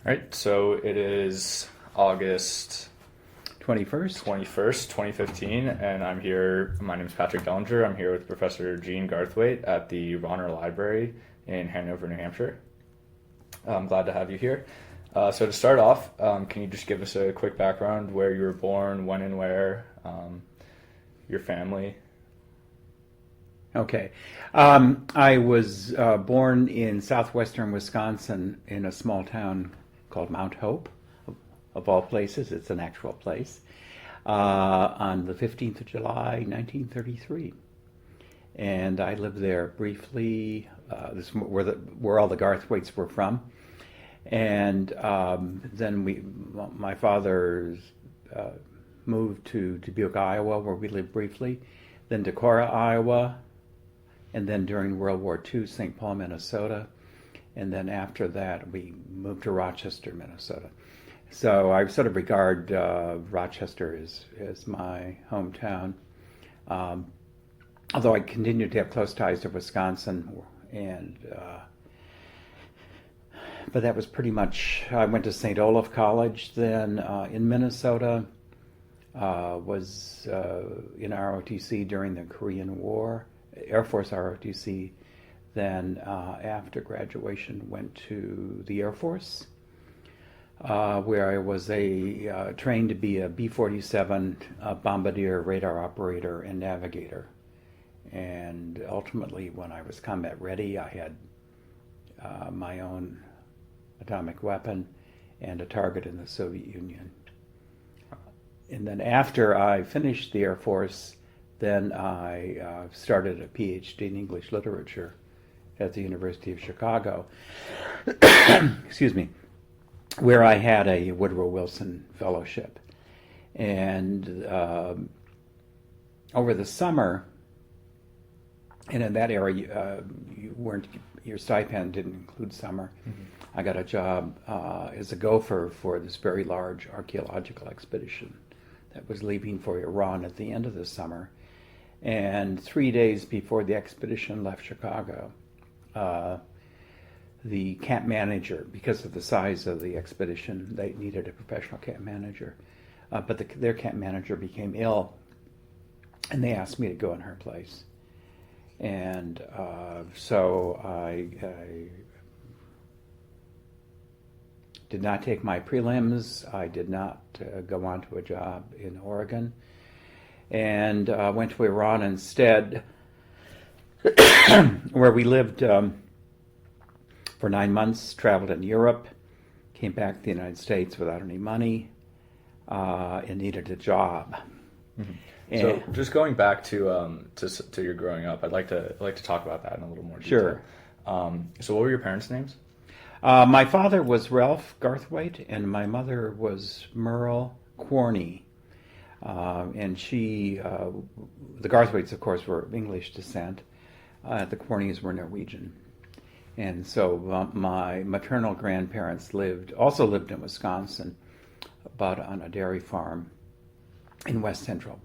All right, so it is August 21st? 21st, 2015, and I'm here. My name is Patrick Dellinger. I'm here with Professor Jean Garthwaite at the Ronner Library in Hanover, New Hampshire. I'm glad to have you here. So to start off, can you just give us a quick background where you were born, when and where, your family? Okay. I was born in southwestern Wisconsin in a small town called Mount Hope, of all places. It's an actual place. On the 15th of July, 1933. And I lived there briefly. This is where all the Garthwaites were from. And then my father moved to Dubuque, Iowa, where we lived briefly. Then Decorah, Iowa. And then during World War II, St. Paul, Minnesota. And then after that, we moved to Rochester, Minnesota. So I sort of regard Rochester as my hometown. Although I continued to have close ties to Wisconsin, but that was pretty much. I went to St. Olaf College then in Minnesota. Was in ROTC during the Korean War, Air Force ROTC. Then after graduation, went to the Air Force, where I was trained to be a B-47 bombardier, radar operator, and navigator. And ultimately, when I was combat ready, I had my own atomic weapon and a target in the Soviet Union. And then after I finished the Air Force, then I started a PhD in English literature at the University of Chicago, excuse me, where I had a Woodrow Wilson Fellowship. And over the summer, and in that era, your stipend didn't include summer. Mm-hmm. I got a job as a gopher for this very large archaeological expedition that was leaving for Iran at the end of the summer. And 3 days before the expedition left Chicago, the camp manager, because of the size of the expedition, they needed a professional camp manager. But their camp manager became ill, and they asked me to go in her place. And so I did not take my prelims. I did not go on to a job in Oregon, and went to Iran instead, where we lived for 9 months, traveled in Europe, came back to the United States without any money, and needed a job. Mm-hmm. So just going back to your growing up, I'd like to talk about that in a little more detail. Sure. So what were your parents' names? My father was Ralph Garthwaite, and my mother was Merle Quarney. And the Garthwaites, of course, were of English descent. The Quarneys were Norwegian. And so my maternal grandparents also lived in Wisconsin, but on a dairy farm in west central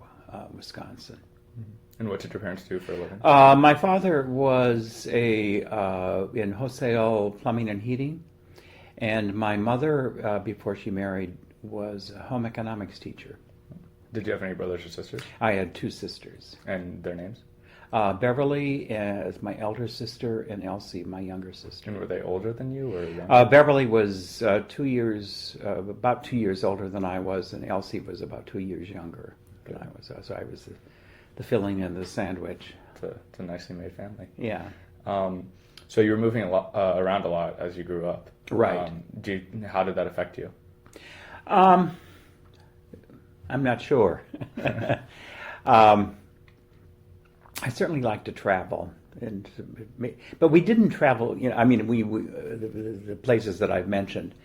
Wisconsin. And what did your parents do for a living? My father was in wholesale plumbing and heating, and my mother, before she married, was a home economics teacher. Did you have any brothers or sisters? I had 2 sisters. And their names? Beverly is my elder sister, and Elsie, my younger sister. And were they older than you, or younger? Beverly was about 2 years older than I was, and Elsie was about 2 years younger than I was. So I was the filling in the sandwich. It's a nicely made family. Yeah. So you were moving around a lot as you grew up. Right. How did that affect you? I'm not sure. I certainly like to travel, but we didn't travel. I mean, the places that I've mentioned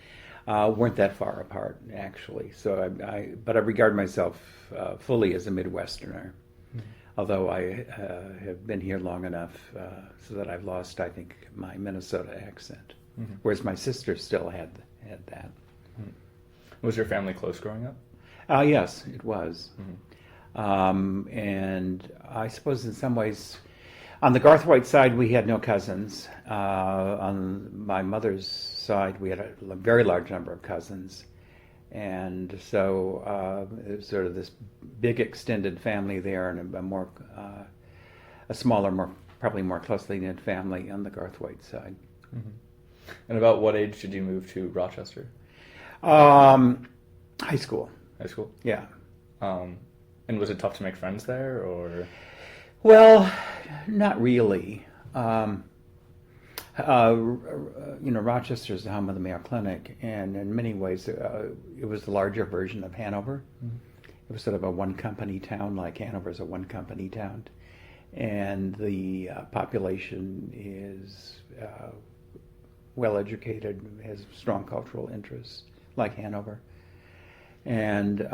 weren't that far apart, actually. So but I regard myself fully as a Midwesterner, although I have been here long enough so that I've lost, I think, my Minnesota accent, whereas my sister still had that. Was your family close growing up? Yes, it was. And I suppose in some ways On the Garthwaite side, we had no cousins. On my mother's side, we had a very large number of cousins. And so it was sort of this big extended family there, and a smaller, probably more closely knit family on the Garthwaite side. Mm-hmm. And about what age did you move to Rochester? High school. High school? Yeah. And was it tough to make friends there, or? Well, not really. Rochester is the home of the Mayo Clinic, and in many ways, it was the larger version of Hanover. Mm-hmm. It was sort of a one-company town, like Hanover is a one-company town, and the population is well-educated, has strong cultural interests, like Hanover. And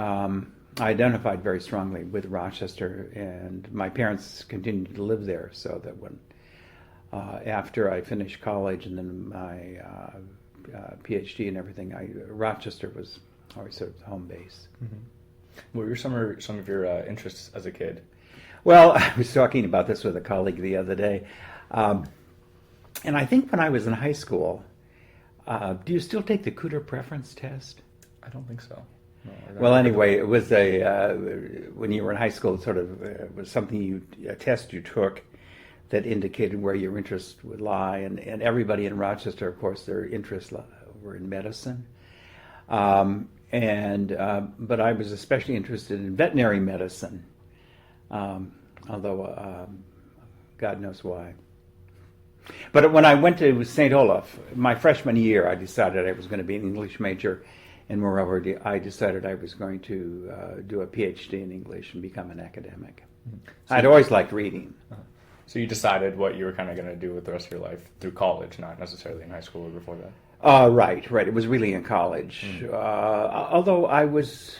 I identified very strongly with Rochester, and my parents continued to live there, so that when after I finished college and then my PhD and everything, Rochester was always sort of home base. Mm-hmm. What were some of your interests as a kid? Well, I was talking about this with a colleague the other day, and I think when I was in high school, do you still take the Cooter preference test? I don't think so. No, well, anyway, it was when you were in high school, it sort of was something a test you took that indicated where your interests would lie, and everybody in Rochester, of course, their interests were in medicine, but I was especially interested in veterinary medicine, although God knows why. But when I went to St. Olaf, my freshman year, I decided I was going to be an English major, and moreover, I decided I was going to do a PhD in English and become an academic. So I'd always liked reading. Uh-huh. So you decided what you were kind of going to do with the rest of your life through college, not necessarily in high school or before that? Right. It was really in college. Mm-hmm. Although I was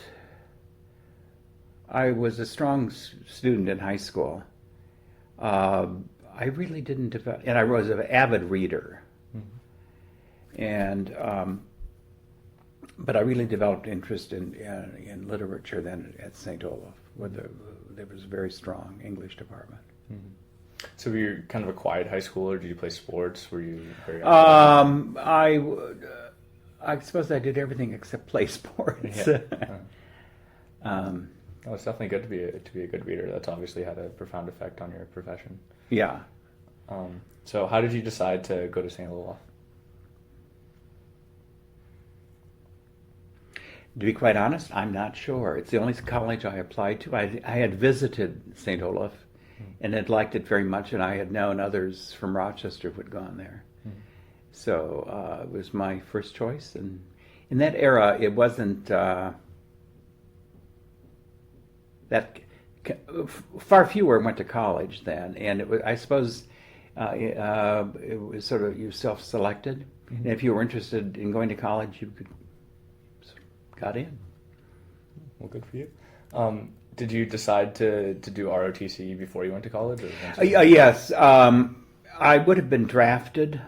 a strong student in high school, I really didn't develop, and I was an avid reader. Mm-hmm. And but I really developed interest in literature then at St. Olaf, where there was a very strong English department. Mm-hmm. So were you kind of a quiet high schooler? Did you play sports? Were you very I suppose I did everything except play sports. Yeah. It's definitely good to be a good reader. That's obviously had a profound effect on your profession. Yeah. So how did you decide to go to St. Olaf? To be quite honest, I'm not sure. It's the only college I applied to. I had visited St. Olaf and had liked it very much, and I had known others from Rochester who had gone there. Mm-hmm. So it was my first choice. And in that era, it wasn't that far fewer went to college then, and it was, I suppose it was sort of you self-selected. Mm-hmm. And if you were interested in going to college, you got in. Well, good for you. Did you decide to do ROTC before you went to college? Or yes. I would have been drafted.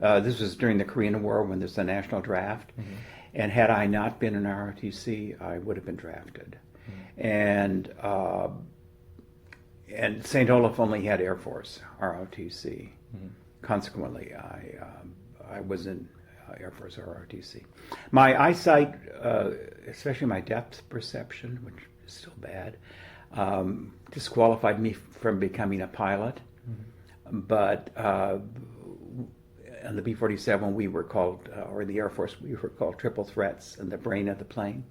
This was during the Korean War when there's a national draft. Mm-hmm. And had I not been in ROTC, I would have been drafted. Mm-hmm. And St. Olaf only had Air Force ROTC. Mm-hmm. Consequently, I was in Air Force ROTC. My eyesight, especially my depth perception, which is still bad, disqualified me from becoming a pilot. Mm-hmm. But on the B-47, we were called, or in the Air Force, we were called triple threats and the brain of the plane,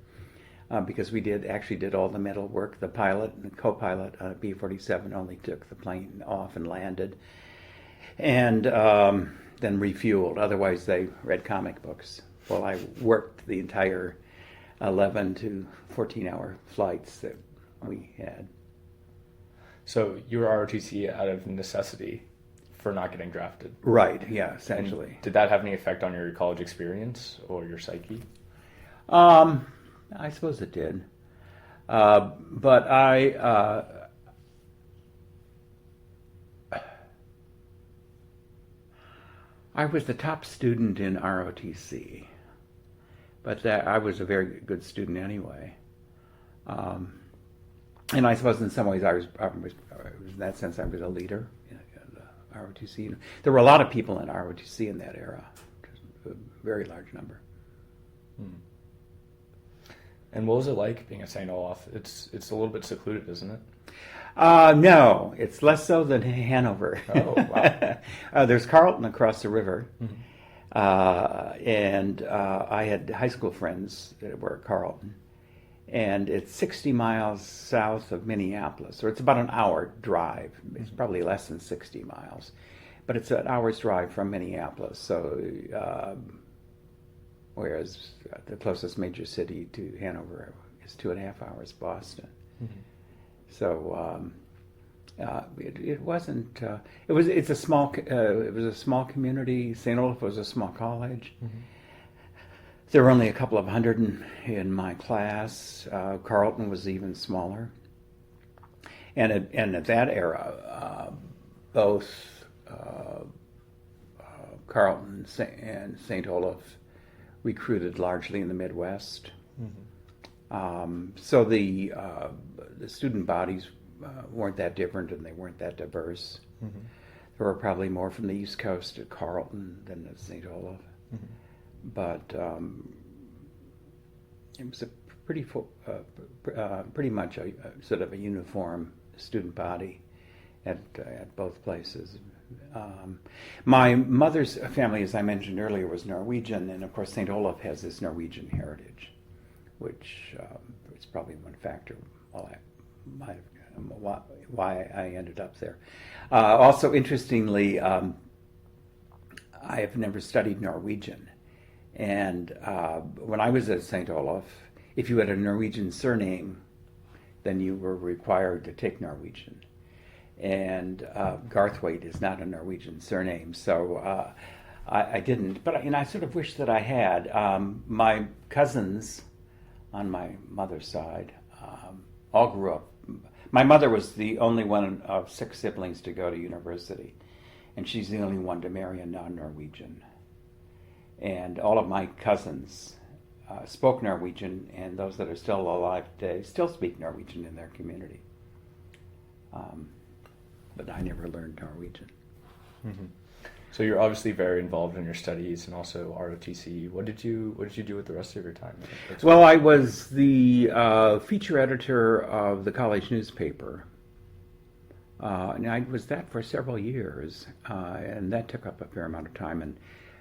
because we actually did all the mental work. The pilot and the co-pilot on a B-47 only took the plane off and landed, and then refueled. Otherwise, they read comic books. Well, I worked the entire 11 to 14-hour flights that we had. So you were ROTC out of necessity for not getting drafted? Right, yeah, essentially. And did that have any effect on your college experience or your psyche? I suppose it did. But I was the top student in ROTC, but I was a very good student anyway. And I suppose in some ways I was in that sense I was a leader ROTC. There were a lot of people in ROTC in that era, a very large number. Hmm. And what was it like being at St. Olaf? It's a little bit secluded, isn't it? No, it's less so than Hanover. Oh, wow. There's Carleton across the river, Mm-hmm. and I had high school friends that were at Carleton. And it's 60 miles south of Minneapolis, or it's about an hour drive. It's probably less than 60 miles, but it's an hour's drive from Minneapolis. So, whereas the closest major city to Hanover is 2.5 hours, Boston. Mm-hmm. So it wasn't. It was. It's a small. It was a small community. St. Olaf was a small college. Mm-hmm. There were only a couple of hundred in my class. Carleton was even smaller. And at that era, both Carleton and St. Olaf recruited largely in the Midwest. Mm-hmm. So the student bodies weren't that different, and they weren't that diverse. Mm-hmm. There were probably more from the East Coast at Carleton than at St. Olaf. Mm-hmm. But it was a pretty much a sort of a uniform student body at both places. My mother's family, as I mentioned earlier, was Norwegian, and of course St. Olaf has this Norwegian heritage, which is probably one factor why I ended up there. Also, interestingly, I have never studied Norwegian. And when I was at St. Olaf, if you had a Norwegian surname, then you were required to take Norwegian. And Garthwaite is not a Norwegian surname, so I didn't. But I sort of wish that I had. My cousins on my mother's side all grew up. My mother was the only one of 6 siblings to go to university, and she's the only one to marry a non-Norwegian. And all of my cousins spoke Norwegian, and those that are still alive today still speak Norwegian in their community. But I never learned Norwegian. Mm-hmm. So you're obviously very involved in your studies and also ROTC. What did you do with the rest of your time? Well, I was the feature editor of the college newspaper. And I was that for several years, and that took up a fair amount of time.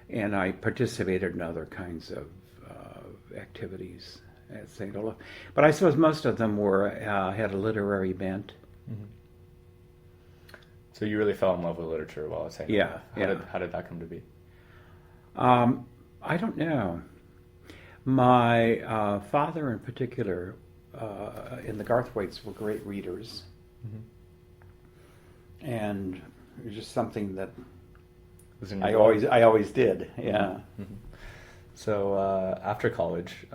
And I participated in other kinds of activities at St. Olaf. But I suppose most of them had a literary bent. Mm-hmm. So you really fell in love with literature while at St. Olaf. How did that come to be? I don't know. My father in particular and the Garthwaites were great readers. Mm-hmm. And it was just something that I always did. Yeah. Mm-hmm. So after college,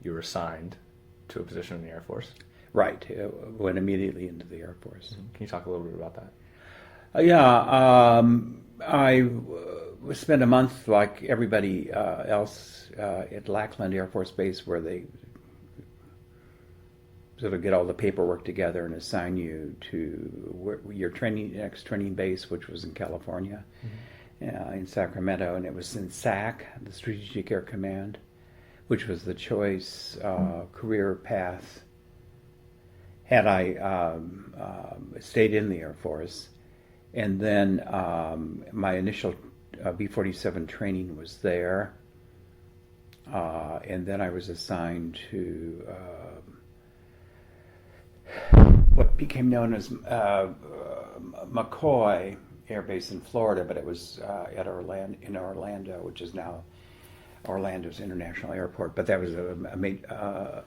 you were assigned to a position in the Air Force. Right. Went immediately into the Air Force. Mm-hmm. Can you talk a little bit about that? I spent a month, like everybody else, at Lackland Air Force Base, where they sort of get all the paperwork together and assign you to your next training base, which was in California, in Sacramento, and it was in SAC, the Strategic Air Command, which was the choice career path had I stayed in the Air Force. And then my initial B-47 training was there. And then I was assigned to what became known as McCoy Air Base in Florida, but it was in Orlando, which is now Orlando's International Airport. But that was a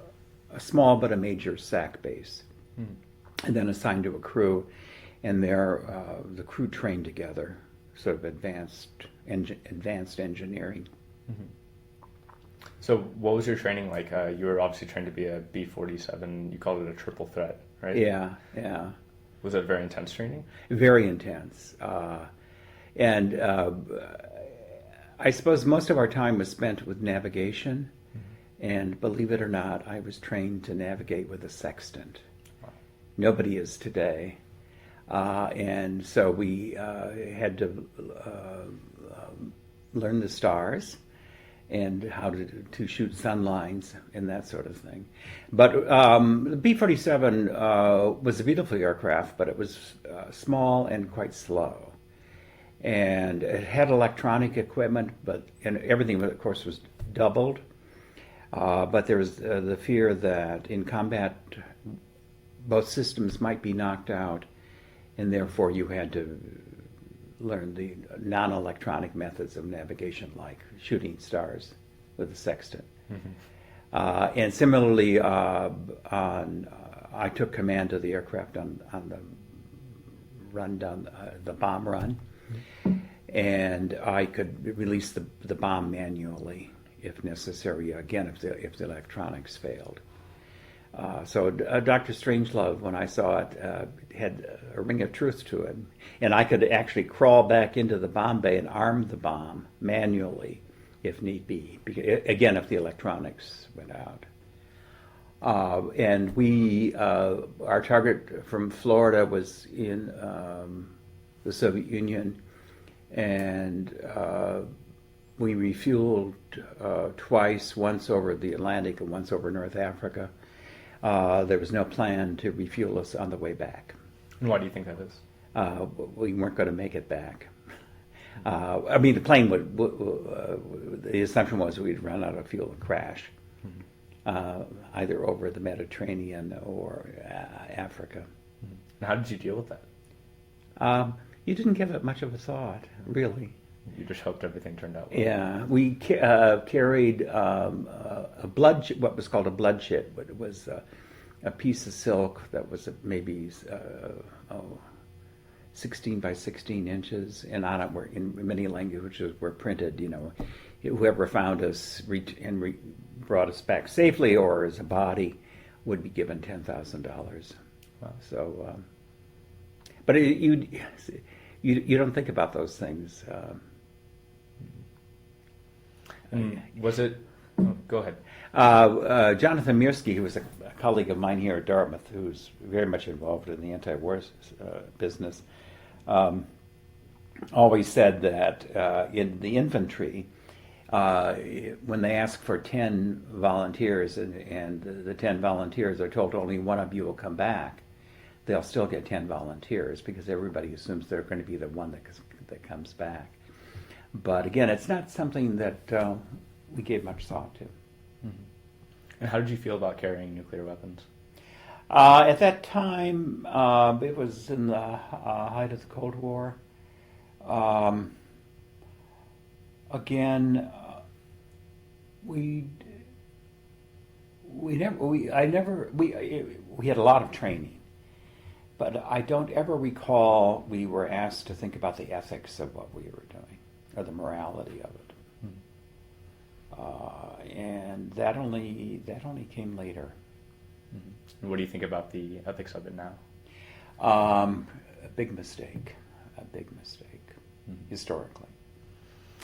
small but a major SAC base. Mm. And then assigned to a crew. And there, the crew trained together, sort of advanced engineering. Mm-hmm. So what was your training like? You were obviously trained to be a B-47. You called it a triple threat, right? Yeah. Was it very intense training? Very intense. And I suppose most of our time was spent with navigation. Mm-hmm. And believe it or not, I was trained to navigate with a sextant. Wow. Nobody is today. And so we had to learn the stars and how to shoot sun lines and that sort of thing. But the B-47 was a beautiful aircraft, but it was small and quite slow. And it had electronic equipment, and everything, of course, was doubled. But there was the fear that in combat, both systems might be knocked out, and therefore you had to learn the non-electronic methods of navigation, like shooting stars with a sextant. And similarly, I took command of the aircraft on the run down the bomb run, and I could release the bomb manually if necessary. Again, if the electronics failed. So Dr. Strangelove, when I saw it, had a ring of truth to it. And I could actually crawl back into the bomb bay and arm the bomb manually, if need be. Again, if the electronics went out. And our target from Florida was in the Soviet Union. And we refueled twice, once over the Atlantic and once over North Africa. There was no plan to refuel us on the way back. And why do you think that is? We weren't going to make it back. I mean, the plane the assumption was we'd run out of fuel and crash, either over the Mediterranean or Africa. And how did you deal with that? You didn't give it much of a thought, really. You just hoped everything turned out well. Yeah, we carried what was called a blood chit, but it was a piece of silk that was maybe 16 by 16 inches, and on it were, in many languages, were printed, whoever found us and brought us back safely or as a body would be given $10,000. Wow. So, but you don't think about those things. And was it? Oh, go ahead. Jonathan Mirsky, who was a colleague of mine here at Dartmouth, who's very much involved in the anti-war business, always said that in the infantry, when they ask for 10 volunteers and the 10 volunteers are told only one of you will come back, they'll still get 10 volunteers because everybody assumes they're going to be the one that comes back. But again, it's not something that we gave much thought to. Mm-hmm. And how did you feel about carrying nuclear weapons? At that time, it was in the height of the Cold War. Again, we had a lot of training, but I don't ever recall we were asked to think about the ethics of what we were doing or the morality of it. And that only came later. Mm-hmm. And what do you think about the ethics of it now? A big mistake, historically.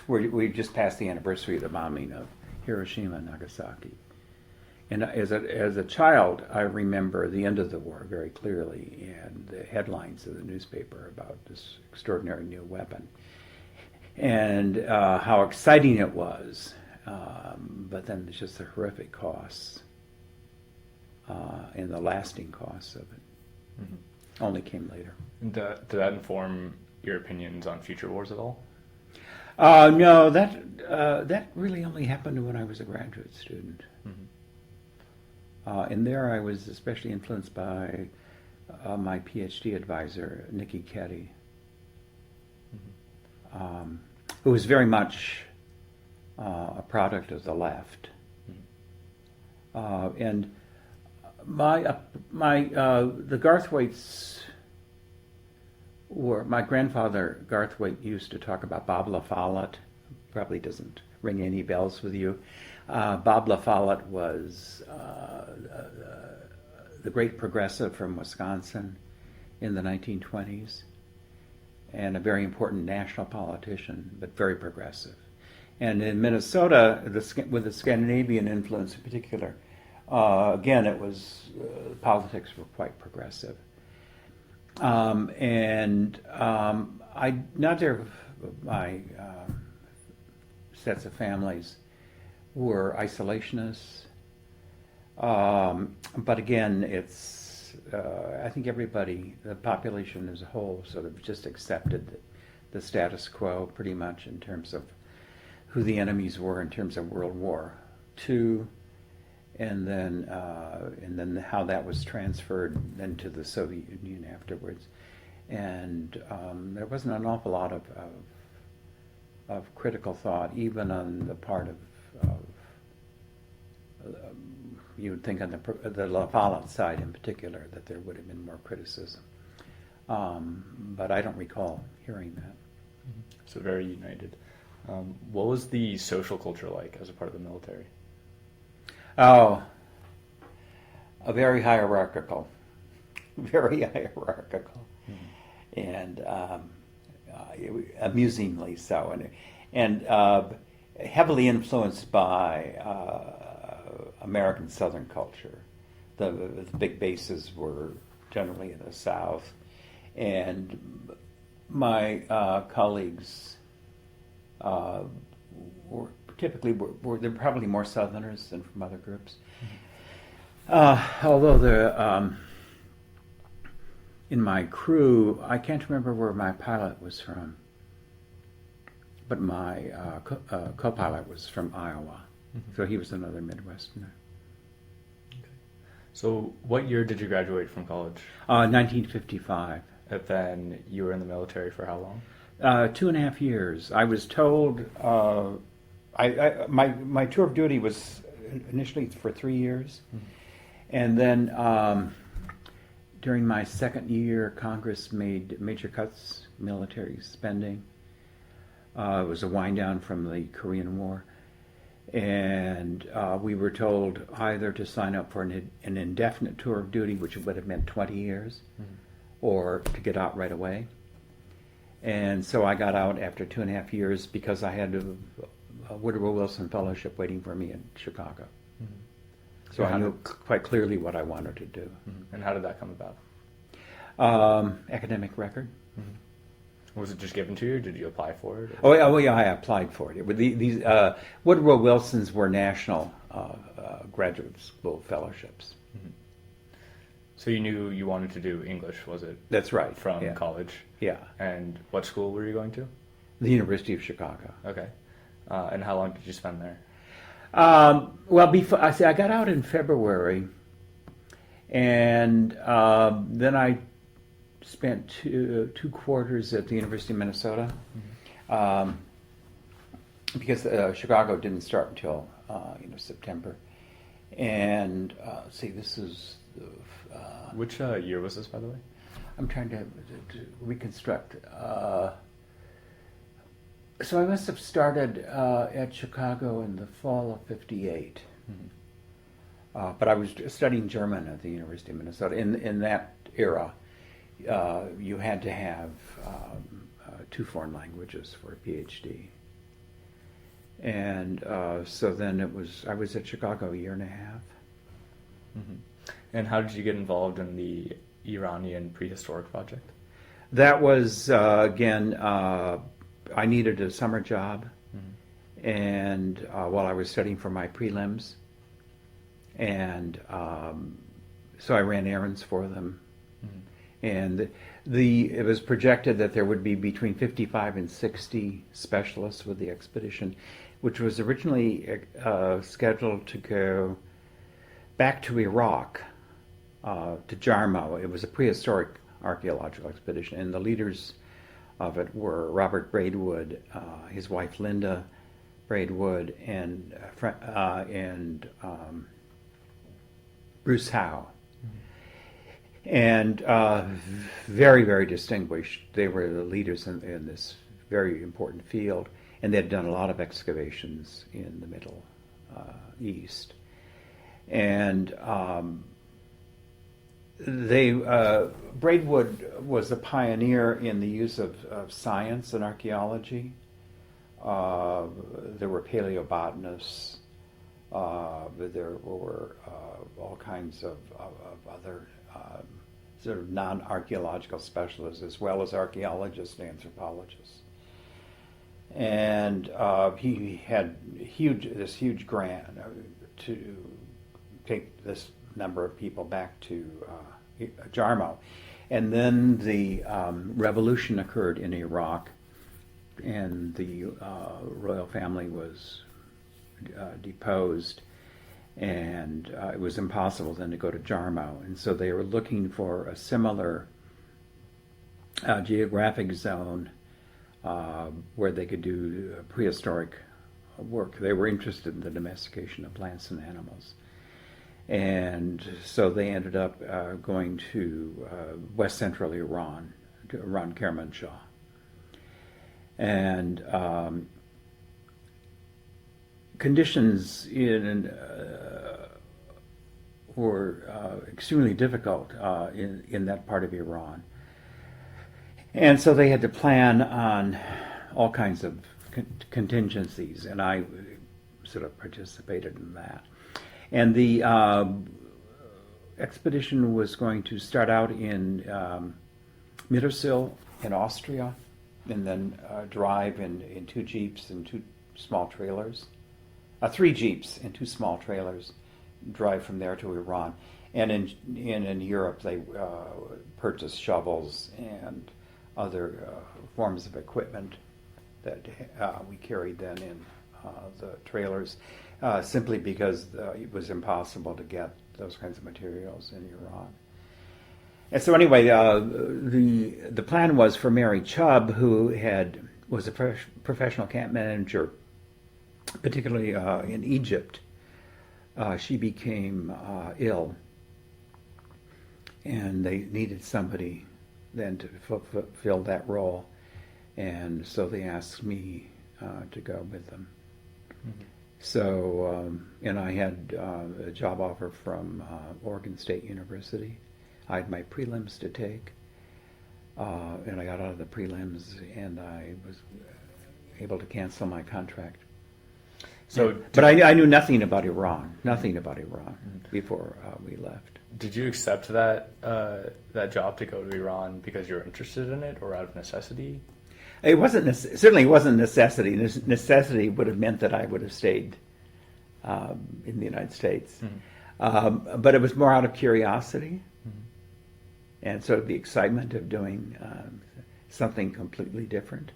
We just passed the anniversary of the bombing of Hiroshima and Nagasaki. And as a child, I remember the end of the war very clearly and the headlines of the newspaper about this extraordinary new weapon and how exciting it was. But then there's just the horrific costs and the lasting costs of it. Mm-hmm. Only came later. And did that inform your opinions on future wars at all? No, that really only happened when I was a graduate student. Mm-hmm. And there I was especially influenced by my PhD advisor, Nikki Ketty, who was very much a product of the left. And the Garthwaites my grandfather Garthwaite used to talk about Bob La Follette. Probably doesn't ring any bells with you. Bob La Follette was the great progressive from Wisconsin in the 1920s and a very important national politician, but very progressive. And in Minnesota, with the Scandinavian influence in particular, again, it was politics were quite progressive. Neither of my sets of families were isolationists. But again, I think everybody, the population as a whole, sort of just accepted the status quo pretty much in terms of who the enemies were in terms of World War II, and then how that was transferred then to the Soviet Union afterwards. And there wasn't an awful lot of critical thought, even on the part of you would think on the La Follette side in particular that there would have been more criticism. But I don't recall hearing that. So very united. What was the social culture like as a part of the military? Oh, a very hierarchical, very hierarchical, and amusingly so, and heavily influenced by American Southern culture. The big bases were generally in the South, and my colleagues were they're probably more Southerners than from other groups. Although in my crew, I can't remember where my pilot was from, but my co-pilot was from Iowa, so he was another Midwesterner. So what year did you graduate from college? 1955. And then you were in the military for how long? 2.5 years. I was told my tour of duty was initially for 3 years, and then during my second year, Congress made major cuts military spending. It was a wind down from the Korean War, and we were told either to sign up for an indefinite tour of duty, which would have meant 20 years, or to get out right away. And so I got out after 2.5 years because I had a Woodrow Wilson Fellowship waiting for me in Chicago. So I knew quite clearly what I wanted to do. And how did that come about? Academic record. Was it just given to you, or did you apply for it? Oh yeah, I applied for it. These Woodrow Wilsons were national graduate school fellowships. So you knew you wanted to do English, was it? That's right. From college? Yeah. And what school were you going to? The University of Chicago. Okay. And how long did you spend there? Well, before I got out in February, and then I spent two quarters at the University of Minnesota, because Chicago didn't start until September. And this is which year was this, by the way? I'm trying to reconstruct. So I must have started at Chicago in the fall of '58. But I was studying German at the University of Minnesota. In that era, you had to have 2 foreign languages for a PhD. And so then I was at Chicago a 1.5 years. And how did you get involved in the Iranian prehistoric project? That was, again, I needed a summer job, and while I was studying for my prelims, and so I ran errands for them, and it was projected that there would be between 55 and 60 specialists with the expedition, which was originally scheduled to go back to Iraq, to Jarmo. It was a prehistoric archaeological expedition, and the leaders of it were Robert Braidwood, his wife Linda Braidwood, and Bruce Howe. And very, very distinguished. They were the leaders in this very important field, and they had done a lot of excavations in the Middle East. And Braidwood was a pioneer in the use of science and archaeology. There were paleobotanists. There were all kinds of other sort of non-archaeological specialists as well as archaeologists and anthropologists. And he had this huge grant to take this number of people back to Jarmo. And then the revolution occurred in Iraq, and the royal family was deposed, and it was impossible then to go to Jarmo. And so they were looking for a similar geographic zone where they could do prehistoric work. They were interested in the domestication of plants and animals. And so they ended up going to west central Iran, around Kermanshah. And conditions were extremely difficult in that part of Iran. And so they had to plan on all kinds of contingencies, and I sort of participated in that. And the expedition was going to start out in Mittersill in Austria, and then drive in 2 jeeps and 2 small trailers. 3 jeeps and 2 small trailers, drive from there to Iran. And in Europe, they purchased shovels and other forms of equipment that we carried then in the trailers, simply because it was impossible to get those kinds of materials in Iran. And so anyway, the plan was for Mary Chubb, who was a professional camp manager, particularly in Egypt. She became ill, and they needed somebody then to fulfill that role, and so they asked me to go with them. Mm-hmm. So, and I had a job offer from Oregon State University. I had my prelims to take, and I got out of the prelims, and I was able to cancel my contract. So, but I knew nothing about Iran, before we left. Did you accept that job to go to Iran because you're interested in it, or out of necessity? It wasn't certainly wasn't necessity. Necessity would have meant that I would have stayed in the United States, but it was more out of curiosity, and sort of the excitement of doing something completely different.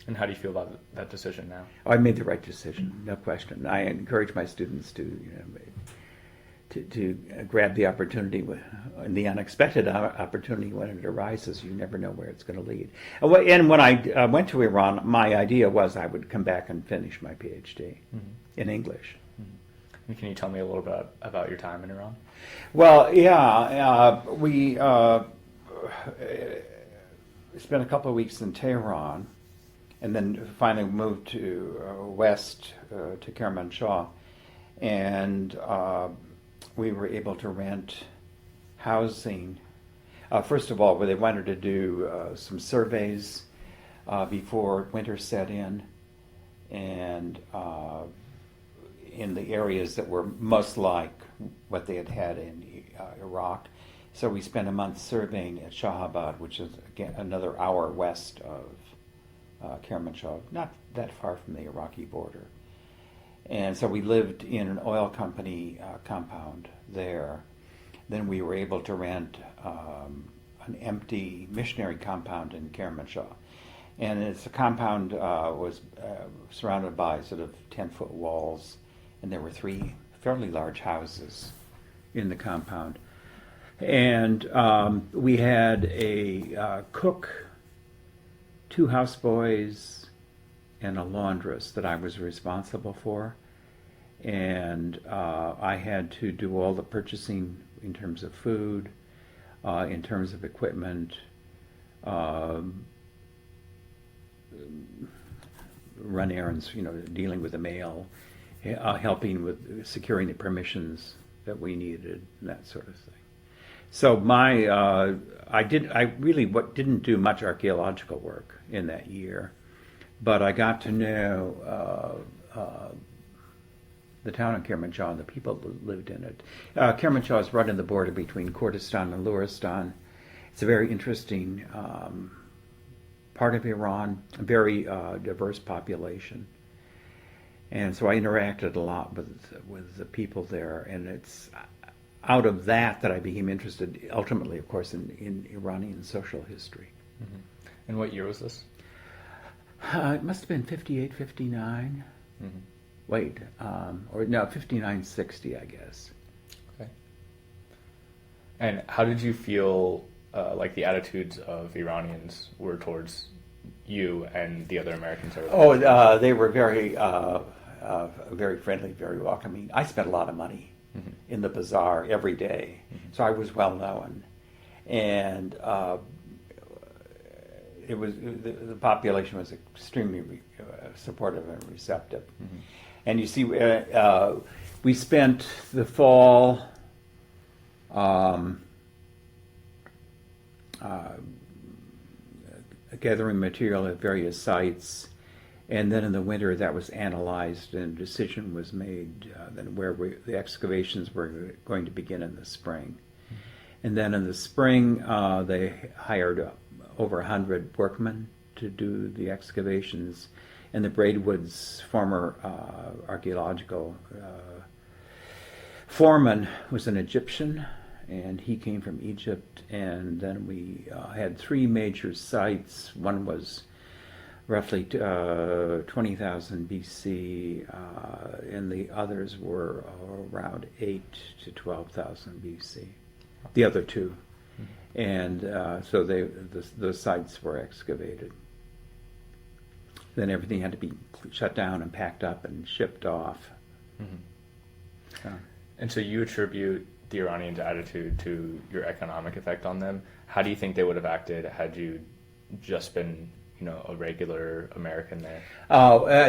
And how do you feel about that decision now? Oh, I made the right decision, no question. I encourage my students to grab the opportunity, the unexpected opportunity when it arises. You never know where it's going to lead. And when I went to Iran, my idea was I would come back and finish my PhD in English. And can you tell me a little bit about your time in Iran? Well, yeah, we spent a couple of weeks in Tehran, and then finally moved to west to Kermanshah, and we were able to rent housing. First of all, where they wanted to do some surveys before winter set in, and in the areas that were most like what they had in Iraq. So we spent a month surveying at Shahabad, which is again another hour west of Kermanshah, not that far from the Iraqi border. And so we lived in an oil company compound there. Then we were able to rent an empty missionary compound in Kermanshah. And it's a compound was surrounded by sort of 10-foot walls, and there were 3 fairly large houses in the compound. And we had a cook, 2 houseboys, and a laundress that I was responsible for. And I had to do all the purchasing in terms of food, in terms of equipment, run errands, dealing with the mail, helping with securing the permissions that we needed, and that sort of thing. So I really didn't do much archaeological work in that year, but I got to know the town of Kermanshah and the people that lived in it. Kermanshah is right on the border between Kurdistan and Luristan. It's a very interesting part of Iran, a very diverse population. And so I interacted a lot with the people there, and it's out of that I became interested, ultimately, of course, in Iranian social history. Mm-hmm. And what year was this? It must have been 58, 59. Mm-hmm. Wait, or no, 59, 60, I guess. Okay. And how did you feel like the attitudes of Iranians were towards you and the other Americans? They were very friendly, very welcoming. I spent a lot of money mm-hmm. in the bazaar every day, mm-hmm. so I was well known, and it was the population was extremely supportive and receptive. Mm-hmm. And you see, we spent the fall gathering material at various sites, and then in the winter that was analyzed and a decision was made then where the excavations were going to begin in the spring. Mm-hmm. And then in the spring they hired over 100 workmen to do the excavations, and the Braidwood's former archaeological foreman was an Egyptian, and he came from Egypt. And then we had three major sites. One was roughly 20,000 BC, and the others were around 8 to 12,000 BC. The other two. Mm-hmm. And so the sites were excavated. Then everything had to be shut down and packed up and shipped off. Mm-hmm. And so you attribute the Iranians' attitude to your economic effect on them. How do you think they would have acted had you just been, a regular American there?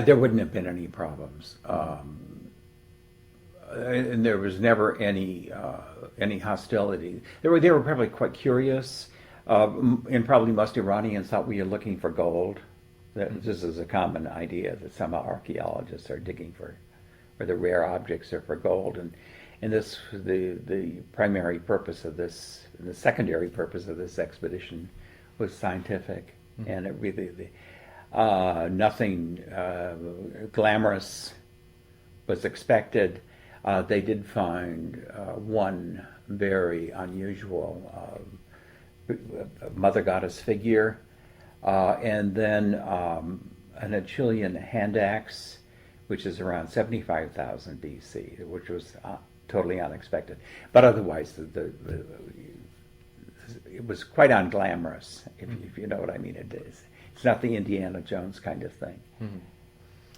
There wouldn't have been any problems. And there was never any hostility. They were probably quite curious, and probably most Iranians thought we were looking for gold. This is a common idea that some archaeologists are digging for the rare objects are for gold, and this the primary purpose of this, and the secondary purpose of this expedition was scientific, mm-hmm. and it really nothing glamorous was expected. They did find one very unusual mother goddess figure. And then an Achillean hand axe, which is around 75,000 BC, which was totally unexpected. But otherwise, it was quite unglamorous, if you know what I mean. It's not the Indiana Jones kind of thing. Mm-hmm.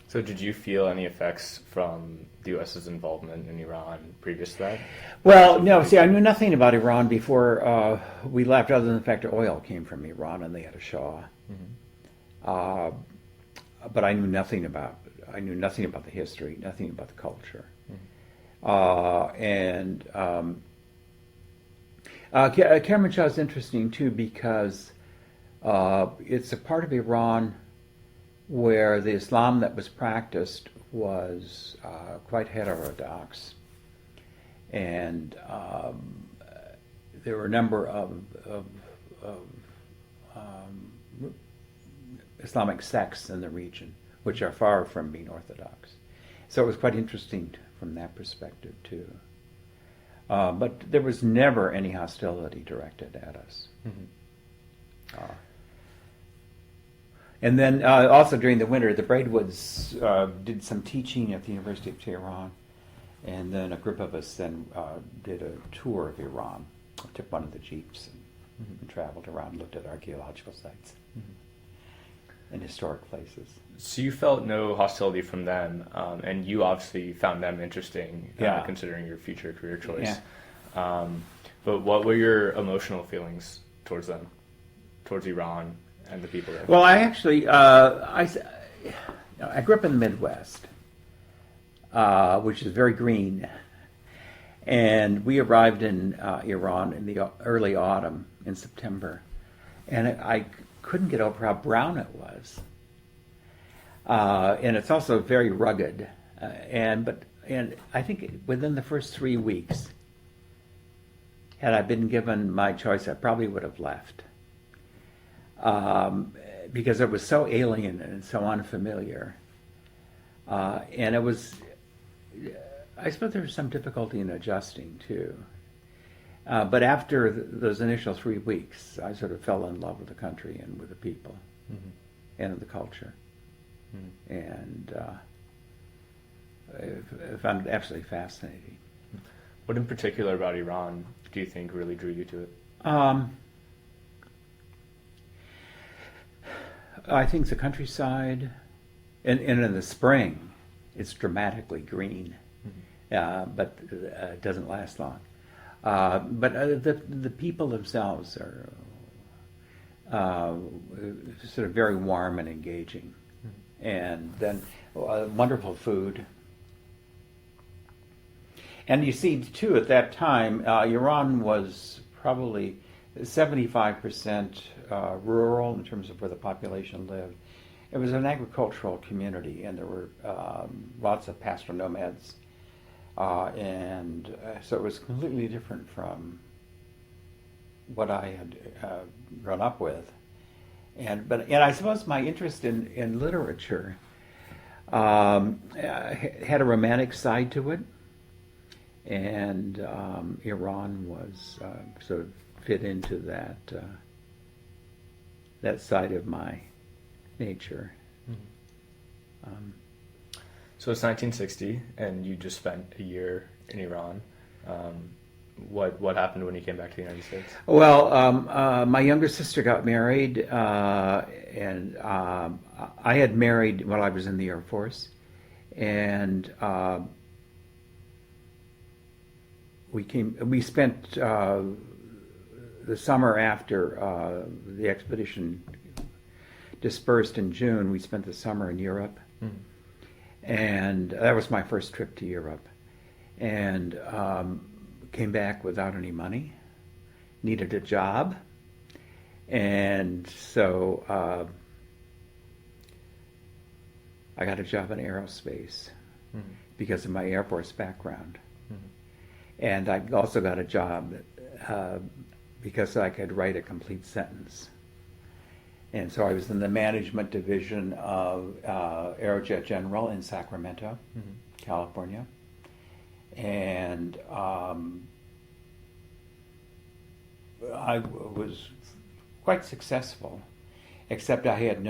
So did you feel any effects from the U.S.'s involvement in Iran previous to that? Well, no. See, I knew nothing about Iran before we left, other than the fact that oil came from Iran and they had a Shah. Mm-hmm. But I knew nothing about the history, nothing about the culture. Mm-hmm. Kermanshah is interesting too because it's a part of Iran where the Islam that was practiced was quite heterodox, and there were a number of Islamic sects in the region which are far from being orthodox. So it was quite interesting from that perspective too. But there was never any hostility directed at us. Mm-hmm. And then also during the winter, the Braidwoods did some teaching at the University of Tehran, and then a group of us then did a tour of Iran. I took one of the jeeps and traveled around, looked at archaeological sites and historic places. So you felt no hostility from them, and you obviously found them interesting, considering your future career choice. Yeah. But what were your emotional feelings towards them, towards Iran and the people there? Well, I actually, I grew up in the Midwest, which is very green, and we arrived in Iran in the early autumn in September, and I couldn't get over how brown it was. And it's also very rugged, but and I think within the first 3 weeks, had I been given my choice, I probably would have left. Because it was so alien and so unfamiliar. And it was, I suppose there was some difficulty in adjusting too. But after those initial 3 weeks, I sort of fell in love with the country and with the people and the culture. And I found it absolutely fascinating. What in particular about Iran do you think really drew you to it? I think the countryside, and in the spring, it's dramatically green, but it doesn't last long. But the people themselves are sort of very warm and engaging, and then wonderful food. And you see, too, at that time, Iran was probably 75% rural in terms of where the population lived. It was an agricultural community, and there were lots of pastoral nomads. And so it was completely different from what I had grown up with. And I suppose my interest in literature had a romantic side to it. And Iran was sort of fit into that side of my nature. So it's 1960, and you just spent a year in Iran. What happened when you came back to the United States? Well, my younger sister got married, and I had married while I was in the Air Force, and we spent the summer after the expedition dispersed in June. We spent the summer in Europe, and that was my first trip to Europe, and came back without any money, needed a job, and so I got a job in aerospace because of my Air Force background. And I also got a job because I could write a complete sentence. And so I was in the management division of Aerojet General in Sacramento, California. And I was quite successful, except I had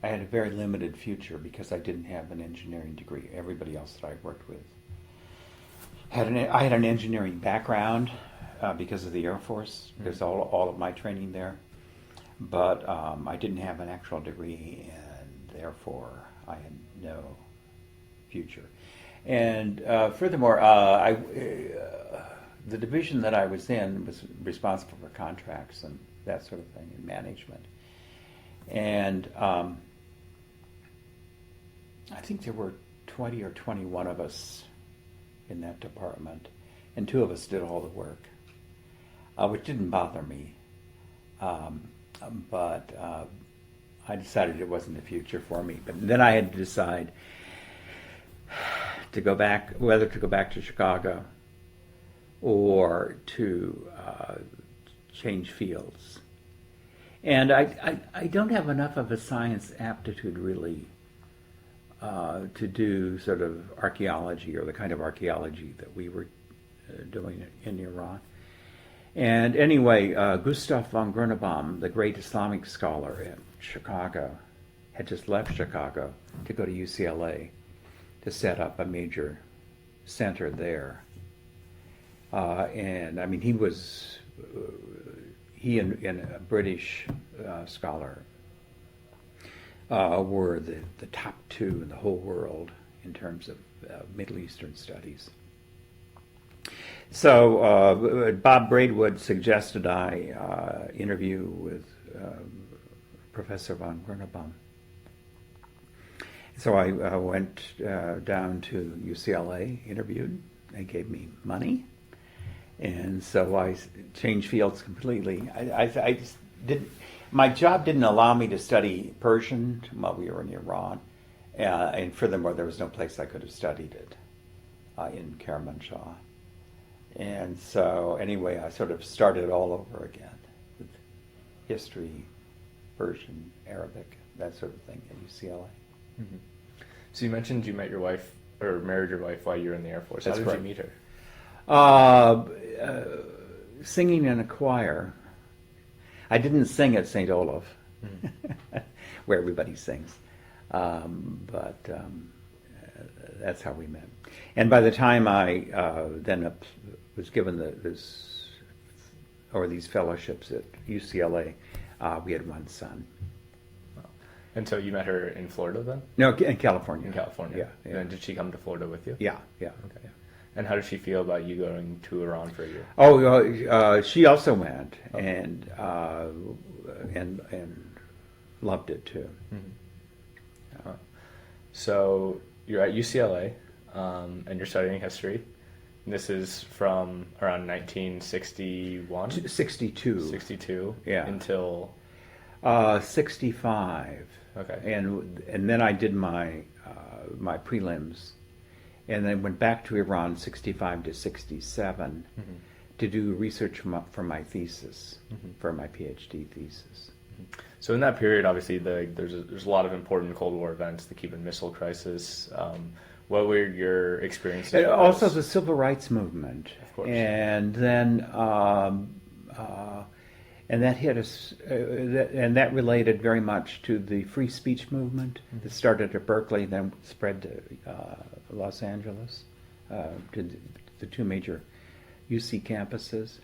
I had a very limited future because I didn't have an engineering degree. Everybody else that I worked with I had an engineering background because of the Air Force, because all of my training there, but I didn't have an actual degree, and therefore I had no future. And furthermore, the division that I was in was responsible for contracts and that sort of thing, and management. And I think there were 20 or 21 of us in that department, and 2 of us did all the work, which didn't bother me. But I decided it wasn't the future for me. But then I had to decide whether to go back to Chicago or to change fields. And I don't have enough of a science aptitude really to do sort of archaeology, or the kind of archaeology that we were doing in Iran. And anyway, Gustav von Grünebaum, the great Islamic scholar in Chicago, had just left Chicago to go to UCLA to set up a major center there. And I mean, he and a British scholar were the top 2 in the whole world in terms of Middle Eastern studies. So Bob Braidwood suggested I interview with Professor von Grünebaum. So I went down to UCLA, interviewed. They gave me money, and so I changed fields completely. I just didn't. My job didn't allow me to study Persian while we were in Iran, And furthermore, there was no place I could have studied it in Kermanshah. And so, anyway, I sort of started all over again with history, Persian, Arabic, that sort of thing at UCLA. Mm-hmm. So you mentioned you met your wife, or married your wife while you were in the Air Force. How That's did correct. you meet her? Singing in a choir. I didn't sing at St. Olaf, where everybody sings, but that's how we met. And by the time I then was given these fellowships at UCLA, we had one son. And so you met her in Florida then? No, in California. In California. Yeah. And did she come to Florida with you? Yeah. Okay. And how did she feel about you going to Iran for a year? Oh, she also went and loved it too. Mm-hmm. So you're at UCLA, and you're studying history. And this is from around 1961? 62. 62? Yeah. Until? 65. Okay. And then I did my prelims, and then went back to Iran 65 to 67 to do research for my thesis, for my PhD thesis. So in that period, obviously, there's a lot of important Cold War events, the Cuban Missile Crisis. What were your experiences? And also the Civil Rights Movement, Of course. and then and that hit us, and that related very much to the free speech movement that started at Berkeley, then spread to Los Angeles, to the two major UC campuses,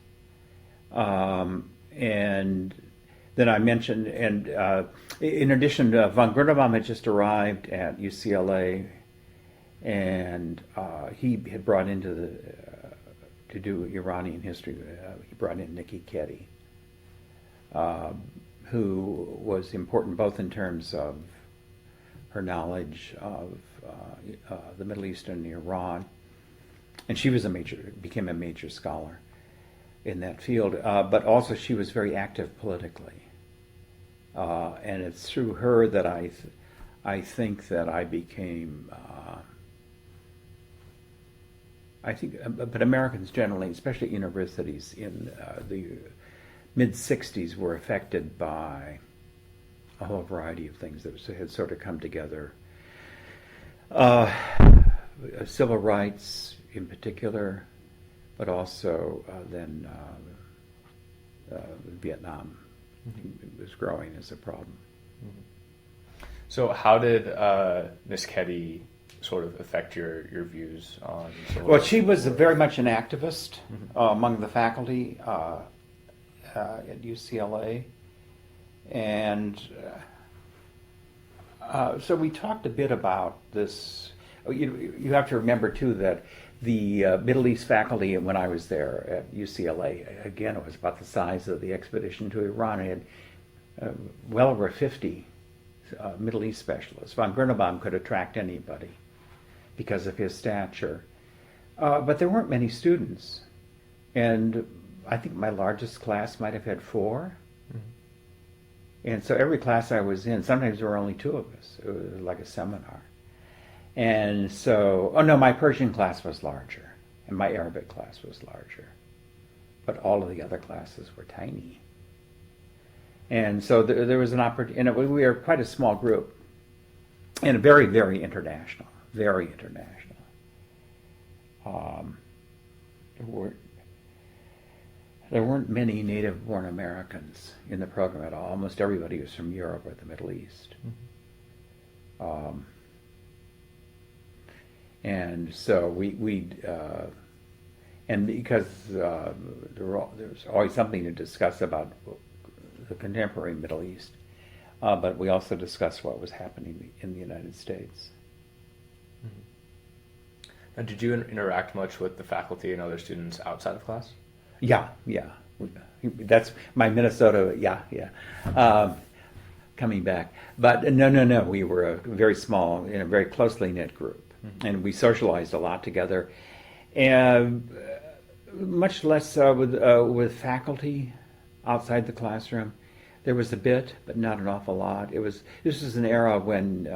and then I mentioned, and in addition, von Grunebaum had just arrived at UCLA, and he had brought into to do Iranian history. He brought in Nikki Keddie, who was important both in terms of her knowledge of the Middle East and Iran, and she was became a major scholar in that field, but also she was very active politically, and it's through her that I think that I became, but Americans generally, especially universities in the mid-60s, were affected by a whole variety of things that had sort of come together. Civil rights in particular, but also then Vietnam was growing as a problem. So how did Ms. Keddie sort of affect your views on civil Well, rights? she was very much an activist among the faculty at UCLA, and so we talked a bit about this. You have to remember too that the Middle East faculty, when I was there at UCLA, again, it was about the size of the expedition to Iran. It had well over 50 Middle East specialists. Von Grunebaum could attract anybody because of his stature. But there weren't many students. And I think my largest class might have had 4. And so every class I was in, sometimes there were only 2 of us. It was like a seminar. And so, my Persian class was larger, and my Arabic class was larger. But all of the other classes were tiny. And so there was an opportunity, and we were quite a small group, and very, very international, very international. There weren't many native-born Americans in the program at all. Almost everybody was from Europe or the Middle East. And so and because there was always something to discuss about the contemporary Middle East, but we also discussed what was happening in the United States. And did you interact much with the faculty and other students outside of class? Yeah. That's my Minnesota, coming back. But no, we were a very small, in a very closely knit group. And we socialized a lot together, and much less with faculty outside the classroom. There was a bit, but not an awful lot. This was an era when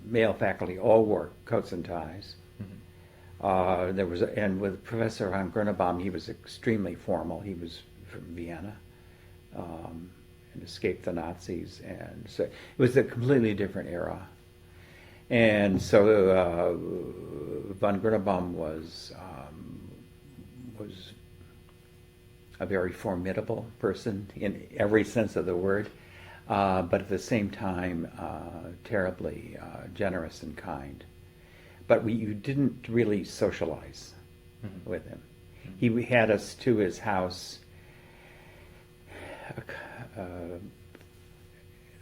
male faculty all wore coats and ties. Mm-hmm. And with Professor von Grunnebaum, he was extremely formal. He was from Vienna, and escaped the Nazis, and so it was a completely different era. And so von Grunnebaum was a very formidable person in every sense of the word, but at the same time terribly generous and kind. But you didn't really socialize Mm-hmm. with him. He had us to his house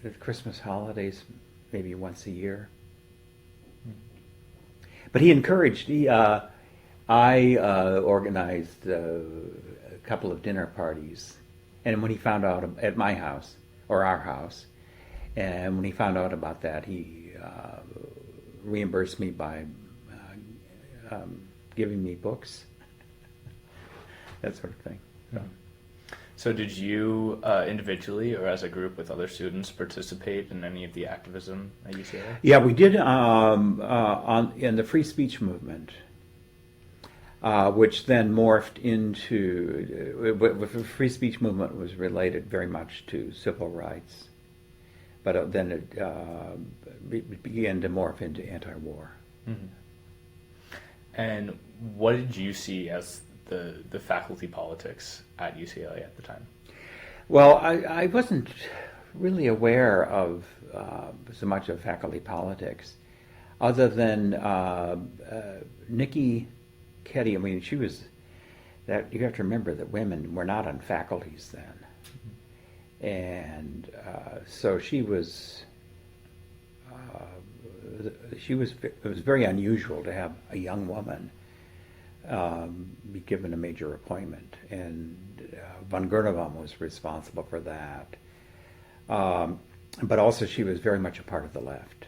the Christmas holidays, maybe once a year. But he encouraged. I organized a couple of dinner parties, and when he found out at my house or our house, and when he found out about that, he reimbursed me by giving me books, that sort of thing. So. So did you individually or as a group with other students participate in any of the activism at UCLA? Yeah, we did in the free speech movement, which then morphed into the free speech movement was related very much to civil rights, but then it began to morph into anti-war. Mm-hmm. And what did you see as the faculty politics at UCLA at the time? Well, I wasn't really aware of so much of faculty politics, other than Nikki Ketty. I mean, she was that. You have to remember that women were not on faculties then, and so she was. It was very unusual to have a young woman be given a major appointment, and von Grunnebaum was responsible for that. But also she was very much a part of the left,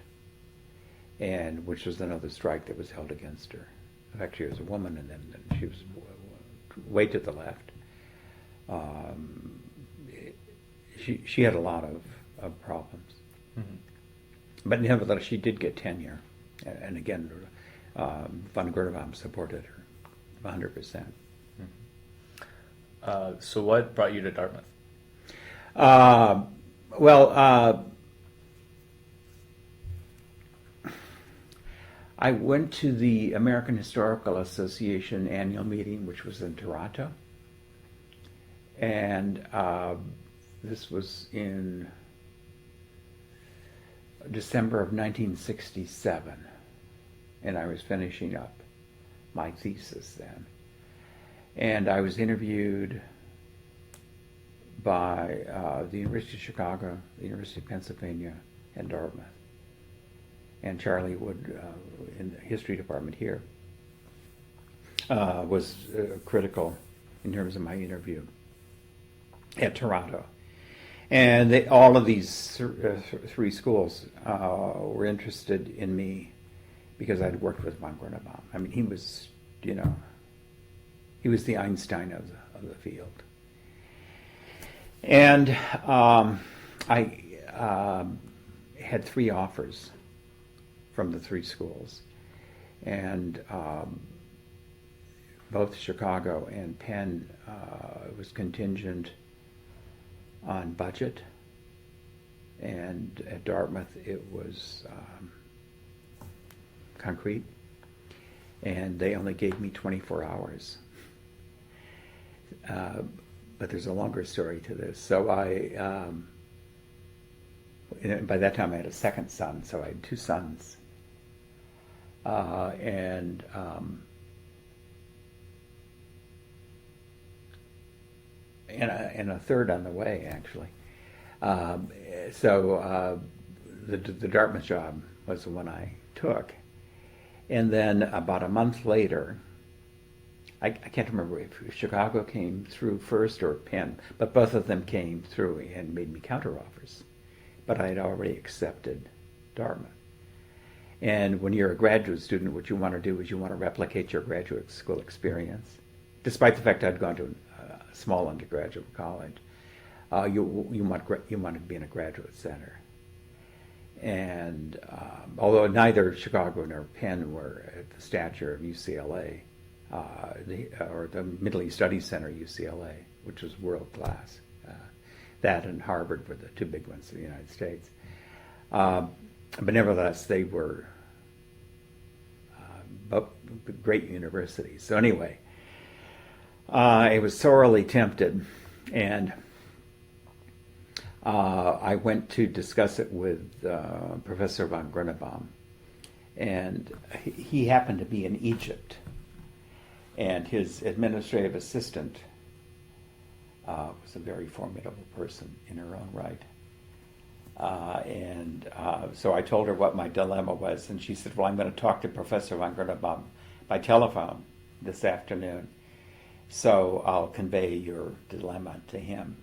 and which was another strike that was held against her. In fact, she was a woman, and then she was way to the left. She had a lot of problems. Mm-hmm. But nevertheless, she did get tenure, and again, von Grunnebaum supported her 100%. Mm-hmm. So what brought you to Dartmouth? I went to the American Historical Association annual meeting, which was in Toronto, and this was in December of 1967, and I was finishing up my thesis then. And I was interviewed by the University of Chicago, the University of Pennsylvania, and Dartmouth. And Charlie Wood, in the history department here, was critical in terms of my interview at Toronto. And all of these three schools were interested in me because I'd worked with von Grunnebaum. I mean, he was the Einstein of the field. And I had three offers from the three schools, and both Chicago and Penn was contingent on budget, and at Dartmouth it was concrete, and they only gave me 24 hours. But there's a longer story to this. So by that time I had a second son, so I had two sons. And a third on the way, actually. So the Dartmouth job was the one I took. And then about a month later, I can't remember if Chicago came through first or Penn, but both of them came through and made me counteroffers. But I had already accepted Dartmouth. And when you're a graduate student, what you want to do is you want to replicate your graduate school experience. Despite the fact I'd gone to a small undergraduate college, you want to be in a graduate center. And although neither Chicago nor Penn were at the stature of UCLA, or the Middle East Studies Center, UCLA, which was world class. That and Harvard were the two big ones in the United States. But nevertheless, they were great universities. So anyway, I was sorely tempted, and I went to discuss it with Professor von Grunebaum, and he happened to be in Egypt, and his administrative assistant was a very formidable person in her own right. So I told her what my dilemma was, and she said, well, I'm going to talk to Professor von Grunebaum by telephone this afternoon, so I'll convey your dilemma to him.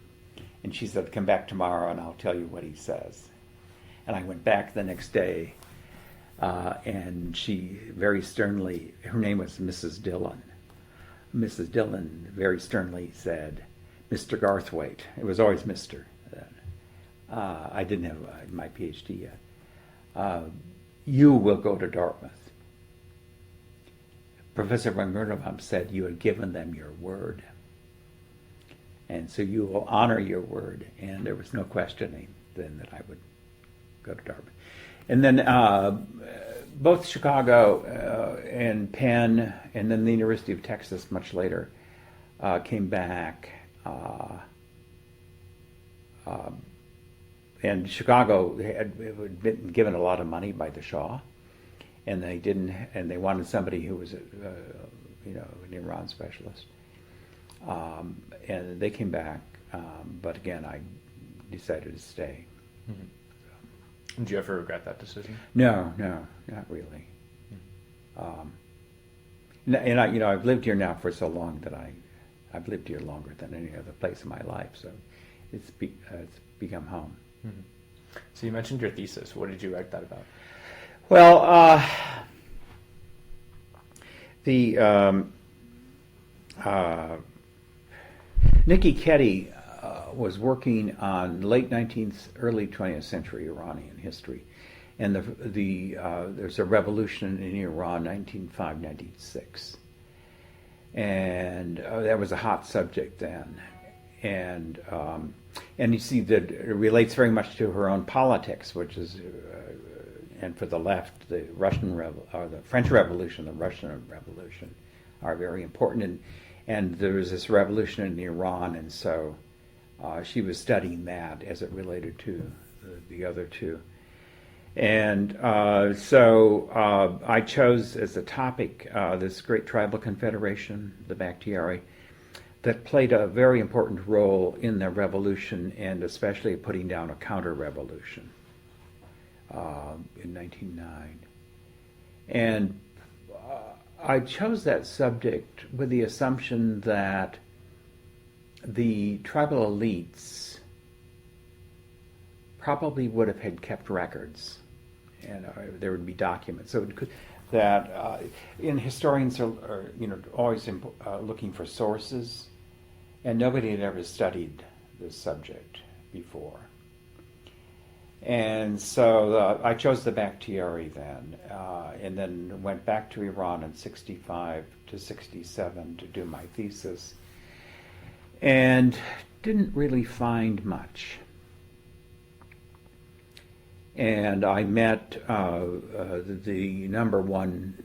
And she said, come back tomorrow and I'll tell you what he says. And I went back the next day, and she very sternly, her name was Mrs. Dillon. Mrs. Dillon very sternly said, Mr. Garthwaite. It was always Mr. then. I didn't have my PhD yet. You will go to Dartmouth. Professor von Grunebaum said you had given them your word. And so you will honor your word. And there was no questioning then that I would go to Dartmouth. And then both Chicago and Penn, and then the University of Texas much later, came back. And Chicago had been given a lot of money by the Shah, and they wanted somebody who was, an Iran specialist. And they came back, but again, I decided to stay. Mm-hmm. So. Did you ever regret that decision? No, not really. And I've lived here now for so long that I've lived here longer than any other place in my life, so it's become home. Mm-hmm. So you mentioned your thesis. What did you write that about? Well, Nikki Ketty was working on late 19th, early 20th century Iranian history, and there's a revolution in Iran, 1905-1906, and that was a hot subject then, and you see that it relates very much to her own politics, which is, and for the left, the French Revolution, the Russian Revolution, are very important, and there was this revolution in Iran, and so she was studying that as it related to the other two. And so I chose as a topic this great tribal confederation, the Bakhtiari, that played a very important role in the revolution, and especially putting down a counter-revolution in 1909. And I chose that subject with the assumption that the tribal elites probably would have had kept records, and there would be documents. So historians are always looking for sources, and nobody had ever studied this subject before. And so I chose the Bakhtiari then, and then went back to Iran in 65 to 67 to do my thesis, and didn't really find much. And I met the number one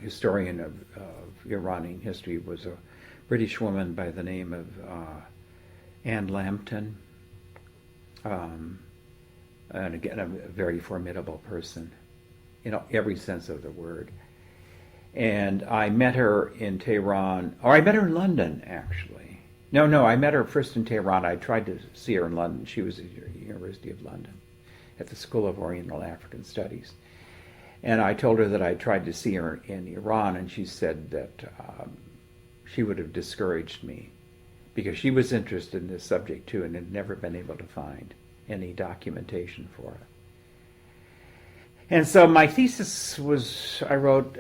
historian of Iranian history was a British woman by the name of Anne Lambton. And again, a very formidable person, in every sense of the word. And I met her in Tehran, or I met her in London, actually. No, I met her first in Tehran. I tried to see her in London. She was at the University of London, at the School of Oriental African Studies. And I told her that I tried to see her in Iran, and she said that she would have discouraged me, because she was interested in this subject too, and had never been able to find any documentation for it. And so my thesis was, I wrote,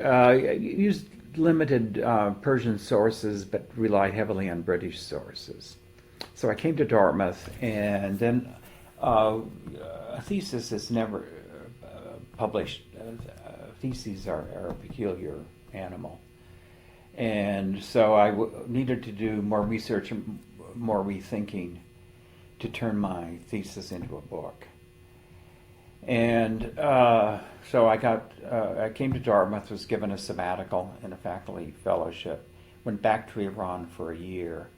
used limited Persian sources, but relied heavily on British sources. So I came to Dartmouth, and then a thesis is never, published theses are a peculiar animal. And so I needed to do more research and more rethinking to turn my thesis into a book. And so I came to Dartmouth, was given a sabbatical and a faculty fellowship, went back to Iran for a year.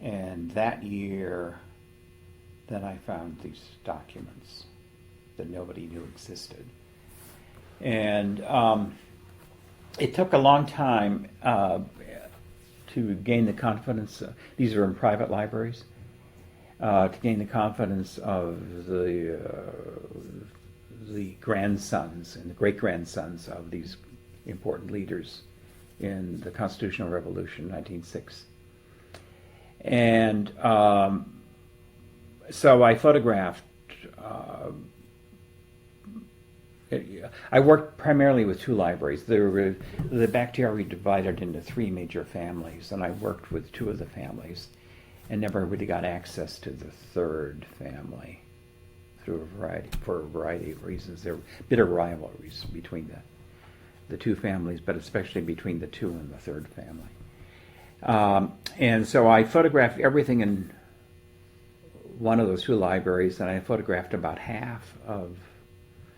And that year, then I found these documents that nobody knew existed. And it took a long time to gain the confidence. These are in private libraries. To gain the confidence of the grandsons and the great-grandsons of these important leaders in the Constitutional Revolution, 1906. And so I photographed. I worked primarily with two libraries. The Bakhtiari divided into three major families, and I worked with two of the families, and never really got access to the third family for a variety of reasons. There were bitter rivalries between the two families, but especially between the two and the third family. And so I photographed everything in one of those two libraries, and I photographed about half of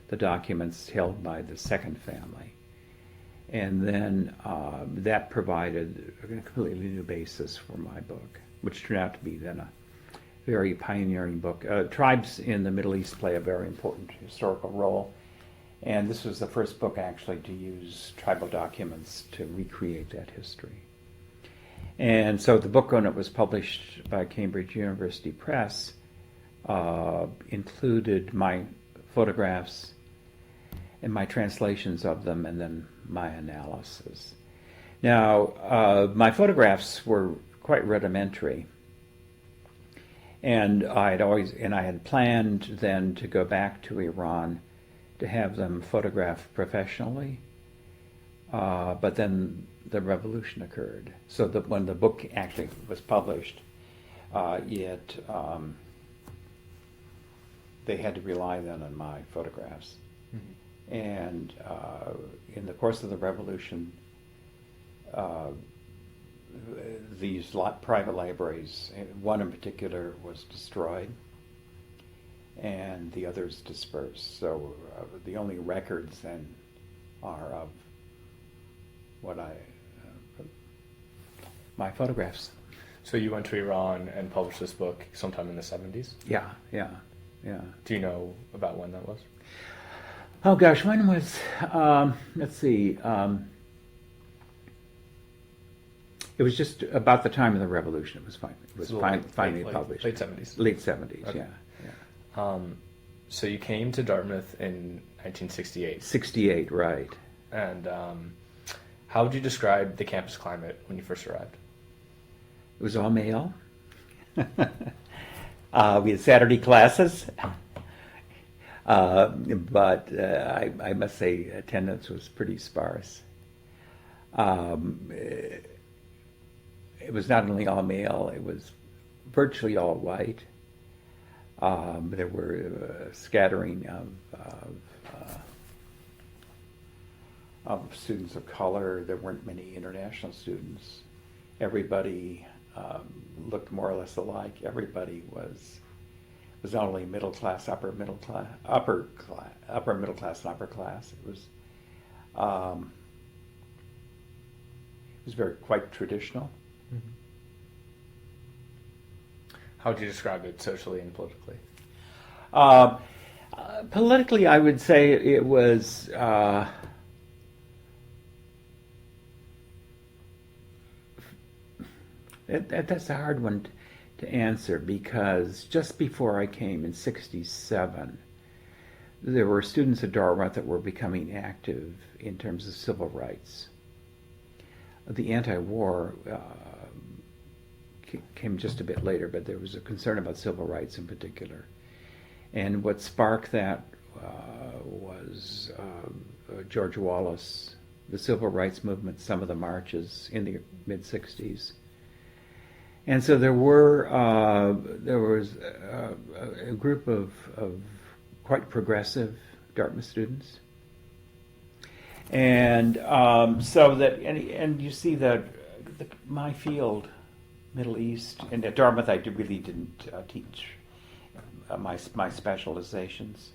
the documents held by the second family. And then that provided a completely new basis for my book, which turned out to be then a very pioneering book. Tribes in the Middle East play a very important historical role, and this was the first book actually to use tribal documents to recreate that history. And so the book, when it was published by Cambridge University Press, included my photographs and my translations of them, and then my analysis. Now, my photographs were quite rudimentary, and I had planned then to go back to Iran to have them photographed professionally, but then the revolution occurred. So that when the book actually was published, they had to rely then on my photographs. Mm-hmm. And in the course of the revolution, these private libraries, one in particular, was destroyed, and the others dispersed. So the only records then are of my photographs. So you went to Iran and published this book sometime in the 70s? Yeah. Do you know about when that was? Oh gosh, when was, let's see, it was just about the time of the revolution. It was finally published. Late 70s? Late 70s, okay. Yeah. So you came to Dartmouth in 1968. 68, right. And how would you describe the campus climate when you first arrived? It was all male. We had Saturday classes. But I must say attendance was pretty sparse. It was not only all male, it was virtually all white. There were a scattering of students of color. There weren't many international students. Everybody looked more or less alike. Everybody was not only middle class, upper middle class, upper middle class, and upper class. It was quite traditional. Mm-hmm. How would you describe it socially and politically? Politically, I would say it was that's a hard one to answer, because just before I came in 1967, there were students at Dartmouth that were becoming active in terms of civil rights. The anti-war came just a bit later, but there was a concern about civil rights in particular. And what sparked that was George Wallace, the civil rights movement, some of the marches in the mid-60s. And so there was a group of quite progressive Dartmouth students. And so that, and you see that my field, Middle East, and at Dartmouth I really didn't teach my specializations.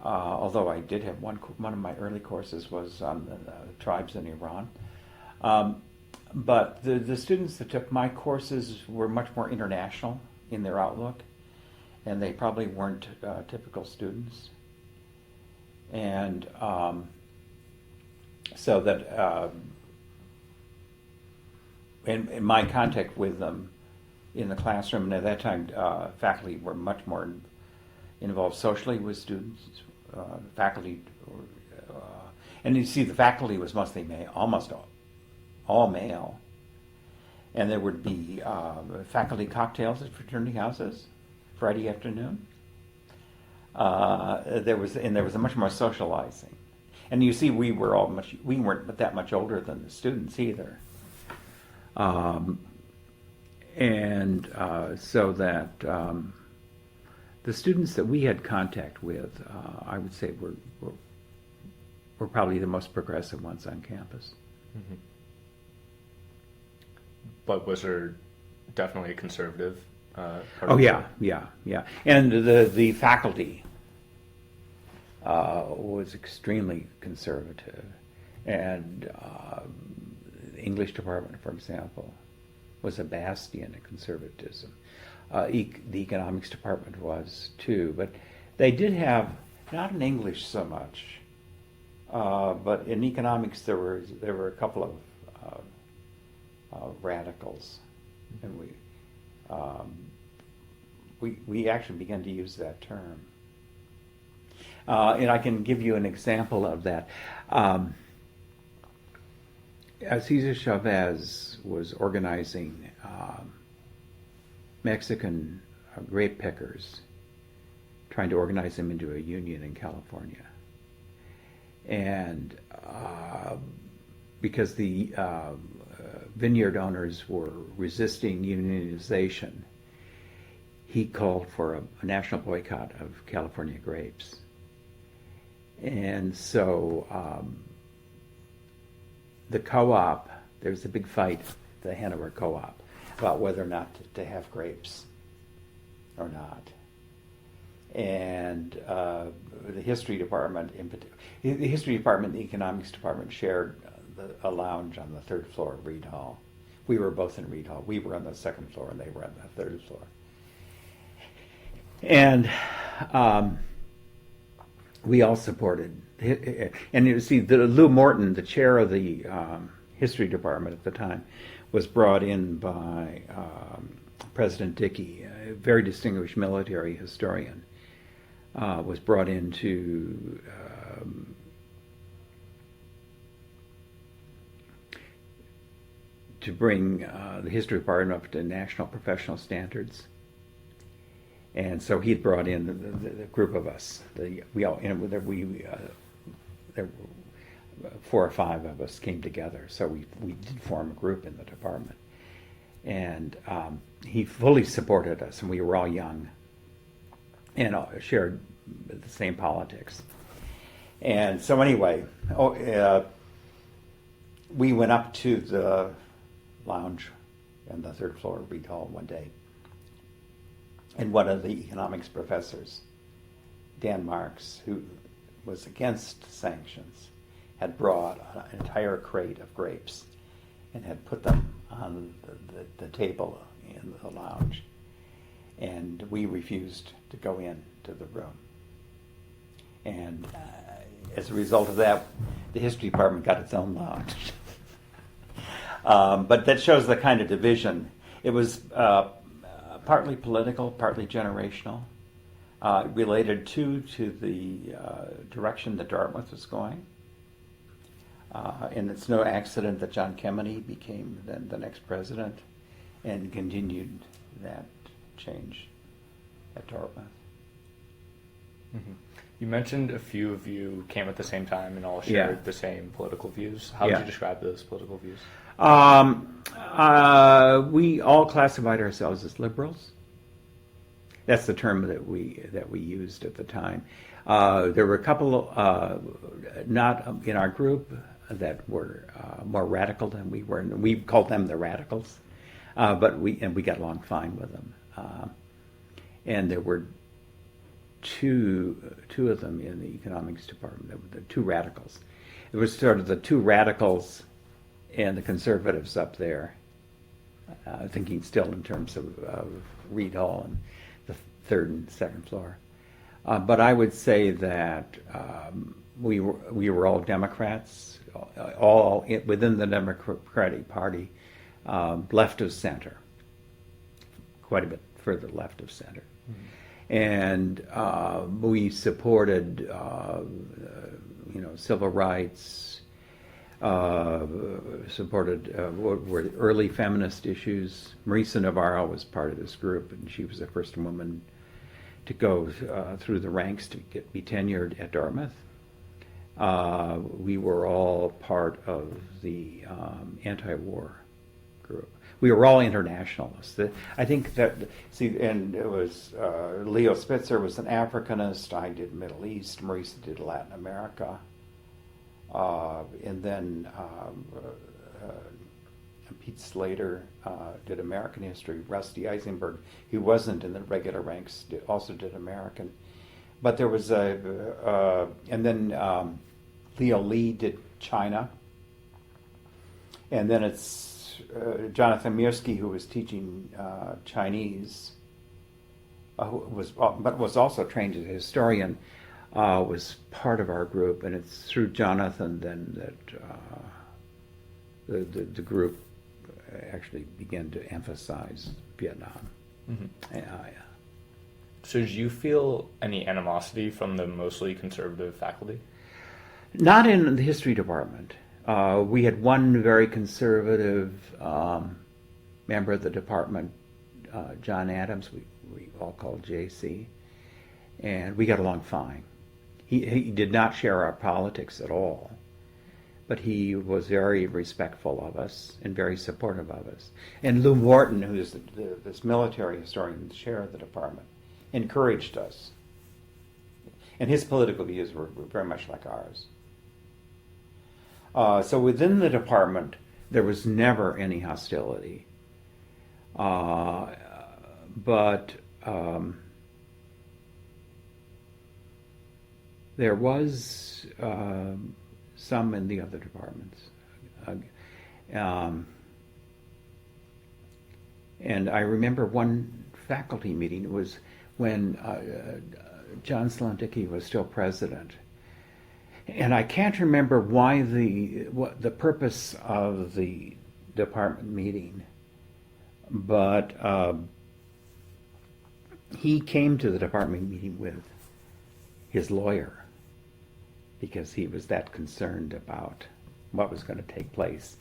Although I did have one of my early courses was on the tribes in Iran. But the students that took my courses were much more international in their outlook, and they probably weren't typical students. And so that in my contact with them in the classroom, and at that time faculty were much more involved socially with students. Faculty, and you see the faculty was mostly male, almost all male. And there would be faculty cocktails at fraternity houses Friday afternoon. There was a much more socializing. And you see, we weren't that much older than the students either. So that the students that we had contact with, I would say, were probably the most progressive ones on campus. Mm-hmm. But was there definitely a conservative part? Oh yeah. And the faculty was extremely conservative, and the English department, for example, was a bastion of conservatism. The economics department was too, but they did have, not in English so much, but in economics there were a couple of radicals, and we actually began to use that term. And I can give you an example of that. Cesar Chavez was organizing Mexican grape pickers, trying to organize them into a union in California. And because the vineyard owners were resisting unionization, he called for a national boycott of California grapes. And so the co-op, there was a big fight, the Hanover co-op, about whether or not to have grapes or not. And the history department, the history department and the economics department shared a lounge on the third floor of Reed Hall. We were both in Reed Hall. We were on the second floor and they were on the third floor. And we all supported. And you see, Lou Morton, the chair of the history department at the time, was brought in by President Dickey, a very distinguished military historian, was brought in to bring the history department up to national professional standards. And so he brought in the group of us. There were 4 or 5 of us came together. So we did form a group in the department. And he fully supported us, and we were all young and shared the same politics. And so anyway, we went up to the lounge on the third floor of Reed Hall one day. And one of the economics professors, Dan Marks, who was against sanctions, had brought an entire crate of grapes and had put them on the table in the lounge. And we refused to go into the room. And as a result of that, the history department got its own lounge. But that shows the kind of division. It was partly political, partly generational, related to the direction that Dartmouth was going. And it's no accident that John Kemeny became then the next president and continued that change at Dartmouth. Mm-hmm. You mentioned a few of you came at the same time and all shared the same political views. How would you describe those political views? We all classified ourselves as liberals. That's the term that we used at the time. There were a couple, not in our group, that were more radical than we were. We called them the radicals, but we got along fine with them. And there were two of them in the economics department. There were the two radicals. It was sort of the two radicals and the conservatives up there, thinking still in terms of Reed Hall and the third and second floor. But I would say that we were all Democrats, all within the Democratic Party, left of center, quite a bit further left of center. Mm-hmm. And we supported, civil rights, supported were early feminist issues. Marisa Navarro was part of this group, and she was the first woman to go through the ranks to be tenured at Dartmouth. We were all part of the anti-war group. We were all internationalists. I think that, and it was Leo Spitzer was an Africanist. I did Middle East. Marisa did Latin America. And then Pete Slater did American history. Rusty Eisenberg, who wasn't in the regular ranks, also did American. But there was and then Leo Lee did China. And then it's Jonathan Mirsky, who was teaching Chinese, but was also trained as a historian, was part of our group, and it's through Jonathan then that the group actually began to emphasize Vietnam. Mm-hmm. So did you feel any animosity from the mostly conservative faculty? Not in the history department. We had one very conservative member of the department, John Adams, we all called JC, and we got along fine. He did not share our politics at all, but he was very respectful of us and very supportive of us. And Lou Morton, who is this military historian, the chair of the department, encouraged us. And his political views were very much like ours. So within the department, there was never any hostility. But there was some in the other departments. And I remember one faculty meeting. It was when John Slonticki was still president. And I can't remember why the purpose of the department meeting, but he came to the department meeting with his lawyer because he was that concerned about what was going to take place.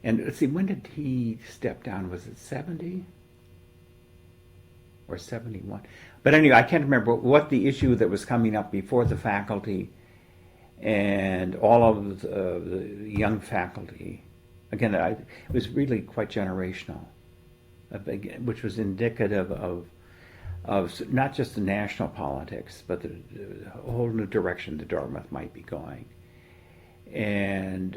And let's see, when did he step down? Was it 70 or 71? But anyway, I can't remember what the issue that was coming up before the faculty and all of the young faculty. Again, it was really quite generational, which was indicative of not just the national politics, but the whole new direction that Dartmouth might be going. And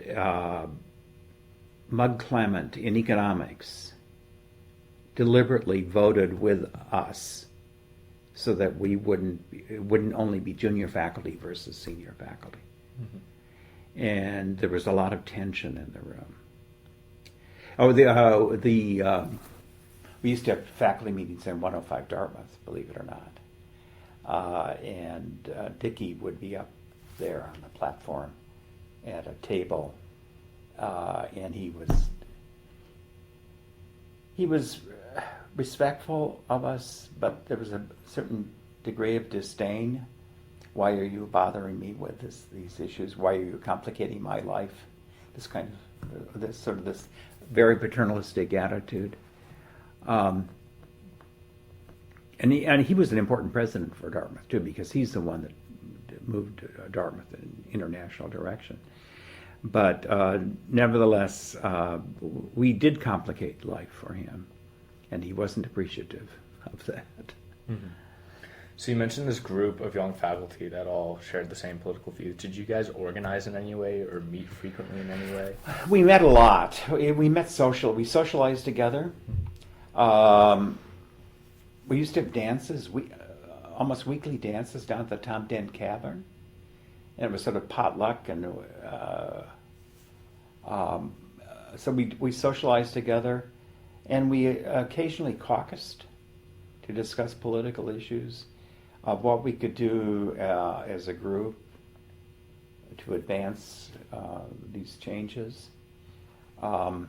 Mug Clement in economics deliberately voted with us so that it wouldn't only be junior faculty versus senior faculty. Mm-hmm. And there was a lot of tension in the room. We used to have faculty meetings in 105 Dartmouth, believe it or not. And Dickey would be up there on the platform at a table, and he was respectful of us, but there was a certain degree of disdain. Why are you bothering me with these issues? Why are you complicating my life? This kind of this very paternalistic attitude. And he was an important president for Dartmouth too, because he's the one that moved Dartmouth in international direction. But nevertheless, we did complicate life for him, and he wasn't appreciative of that. Mm-hmm. So you mentioned this group of young faculty that all shared the same political views. Did you guys organize in any way or meet frequently in any way? We met a lot. We met we socialized together. We used to have dances, almost weekly dances down at the Tom Den Cavern. And it was sort of potluck, and so we socialized together, and we occasionally caucused to discuss political issues of what we could do as a group to advance these changes. And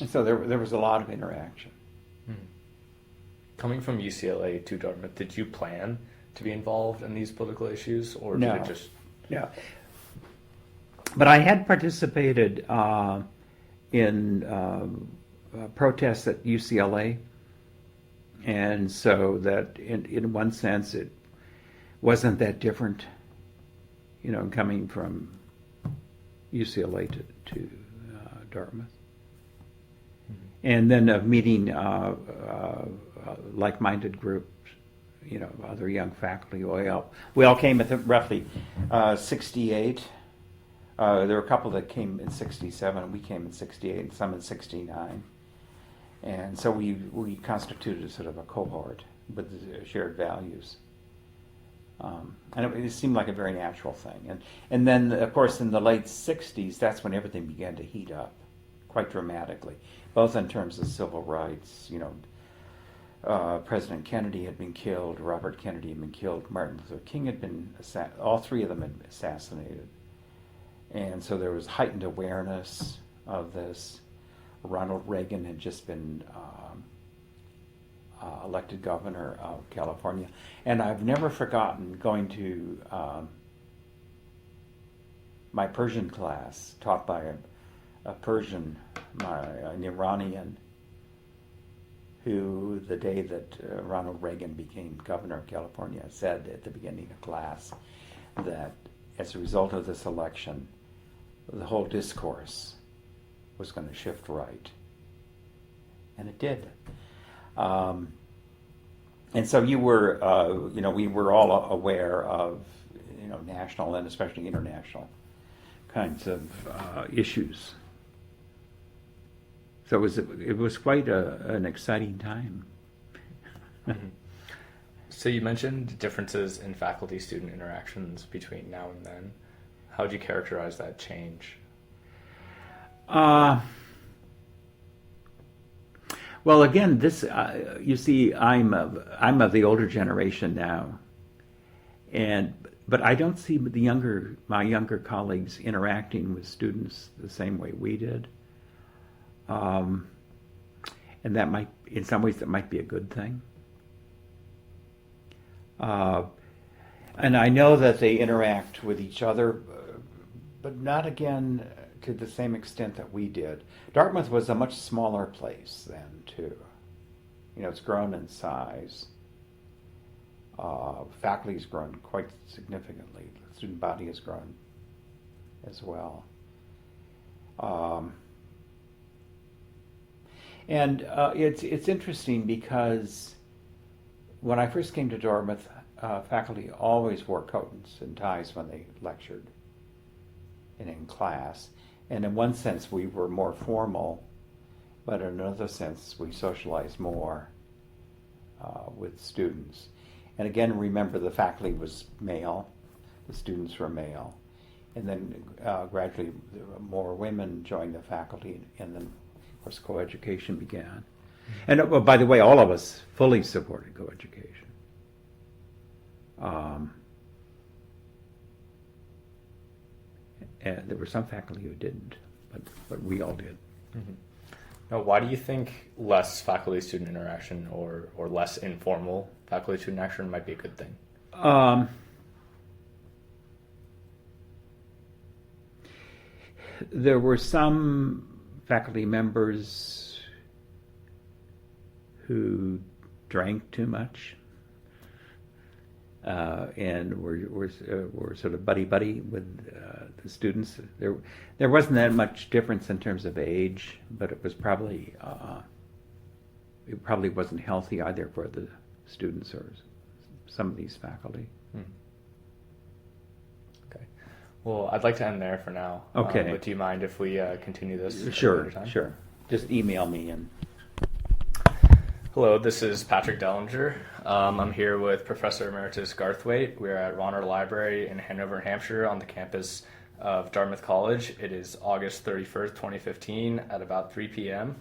so there was a lot of interaction. Coming from UCLA to Dartmouth, did you plan to be involved in these political issues, or did No. it just... Yeah. But I had participated in protests at UCLA, and so that in one sense it wasn't that different, coming from UCLA to Dartmouth. And then of meeting like-minded groups, other young faculty. We all came at roughly 68. There were a couple that came in 67, and we came in 68, and some in 69. And so we constituted sort of a cohort with shared values. And it seemed like a very natural thing. And then, of course, in the late 60s, that's when everything began to heat up quite dramatically, both in terms of civil rights. President Kennedy had been killed, Robert Kennedy had been killed, Martin Luther King had been all three of them had been assassinated. And so there was heightened awareness of this. Ronald Reagan had just been elected governor of California. And I've never forgotten going to my Persian class, taught by a Persian, an Iranian, who the day that Ronald Reagan became governor of California said at the beginning of class that as a result of this election, the whole discourse was going to shift right. And it did. And so we were all aware of, national and especially international kinds of issues. So it was quite an exciting time. Mm-hmm. So you mentioned differences in faculty-student interactions between now and then. How would you characterize that change? Well, again, this you see, I'm of the older generation now, but I don't see my younger colleagues interacting with students the same way we did. And that might, in some ways, that might be a good thing. And I know that they interact with each other, but not again to the same extent that we did. Dartmouth was a much smaller place then, too. It's grown in size. Faculty's grown quite significantly. The student body has grown as well. And it's interesting because when I first came to Dartmouth, faculty always wore coats and ties when they lectured and in class. And in one sense, we were more formal, but in another sense, we socialized more with students. And again, remember the faculty was male, the students were male. And then gradually more women joined the faculty, and then of course coeducation began. And by the way, all of us fully supported coeducation. And there were some faculty who didn't, but we all did. Mm-hmm. Now, why do you think less faculty-student interaction or less informal faculty-student interaction might be a good thing? There were some faculty members who drank too much and were sort of buddy with the students. There wasn't that much difference in terms of age, but it was probably it probably wasn't healthy either for the students or some of these faculty. Okay. Well, I'd like to end there for now. Okay. But do you mind if we continue this at Sure, another time? sure. Just email me and. Hello, this is Patrick Dellinger. I'm here with Professor Emeritus Garthwaite. We're at Ronner Library in Hanover, New Hampshire on the campus of Dartmouth College. It is August 31st, 2015 at about 3 p.m.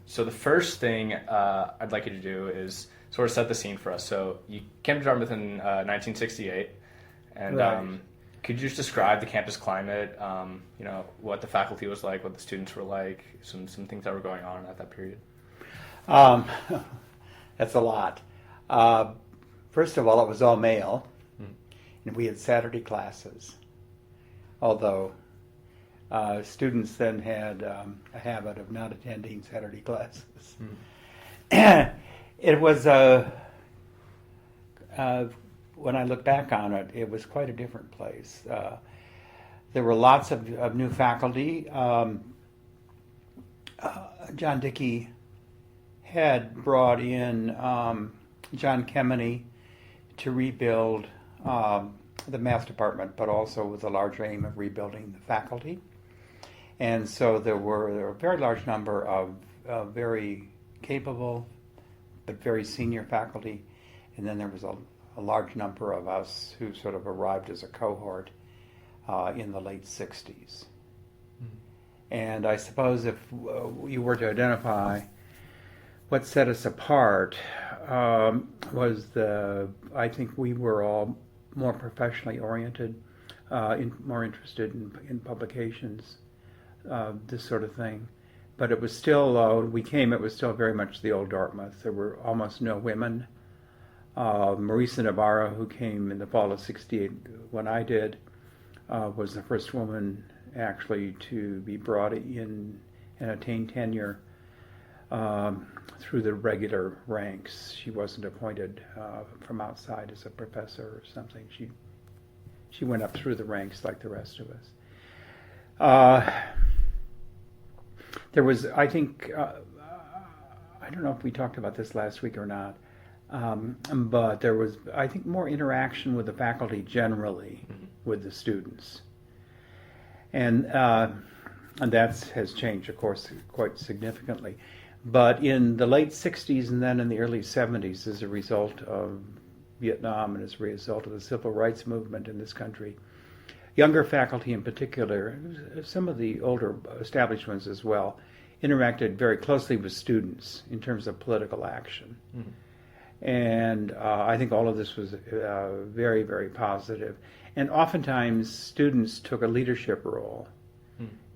So the first thing I'd like you to do is sort of set the scene for us. So you came to Dartmouth in 1968, and Right. could you just describe the campus climate, what the faculty was like, what the students were like, some things that were going on at that period? That's a lot. First of all, it was all male, and we had Saturday classes. Although students then had a habit of not attending Saturday classes. It was when I look back on it, it was quite a different place. There were lots of new faculty. John Dickey had brought in John Kemeny to rebuild the math department, but also with a large aim of rebuilding the faculty. And so there were a very large number of very capable but very senior faculty, and then there was a large number of us who sort of arrived as a cohort in the late 60s. And I suppose if you were to identify what set us apart, was I think we were all more professionally oriented, more interested in publications, this sort of thing. But it was still, it was still very much the old Dartmouth. There were almost no women. Marisa Navarro, who came in the fall of '68 when I did, was the first woman actually to be brought in and attain tenure through the regular ranks. She wasn't appointed from outside as a professor or something. She went up through the ranks like the rest of us. There was, I think, I don't know if we talked about this last week or not, but there was, I think, more interaction with the faculty generally with the students. And that has changed, of course, quite significantly. But in the late 60s and then in the early 70s, as a result of Vietnam and as a result of the civil rights movement in this country, younger faculty in particular, some of the older established ones as well, interacted very closely with students in terms of political action. And I think all of this was very, very positive. And oftentimes students took a leadership role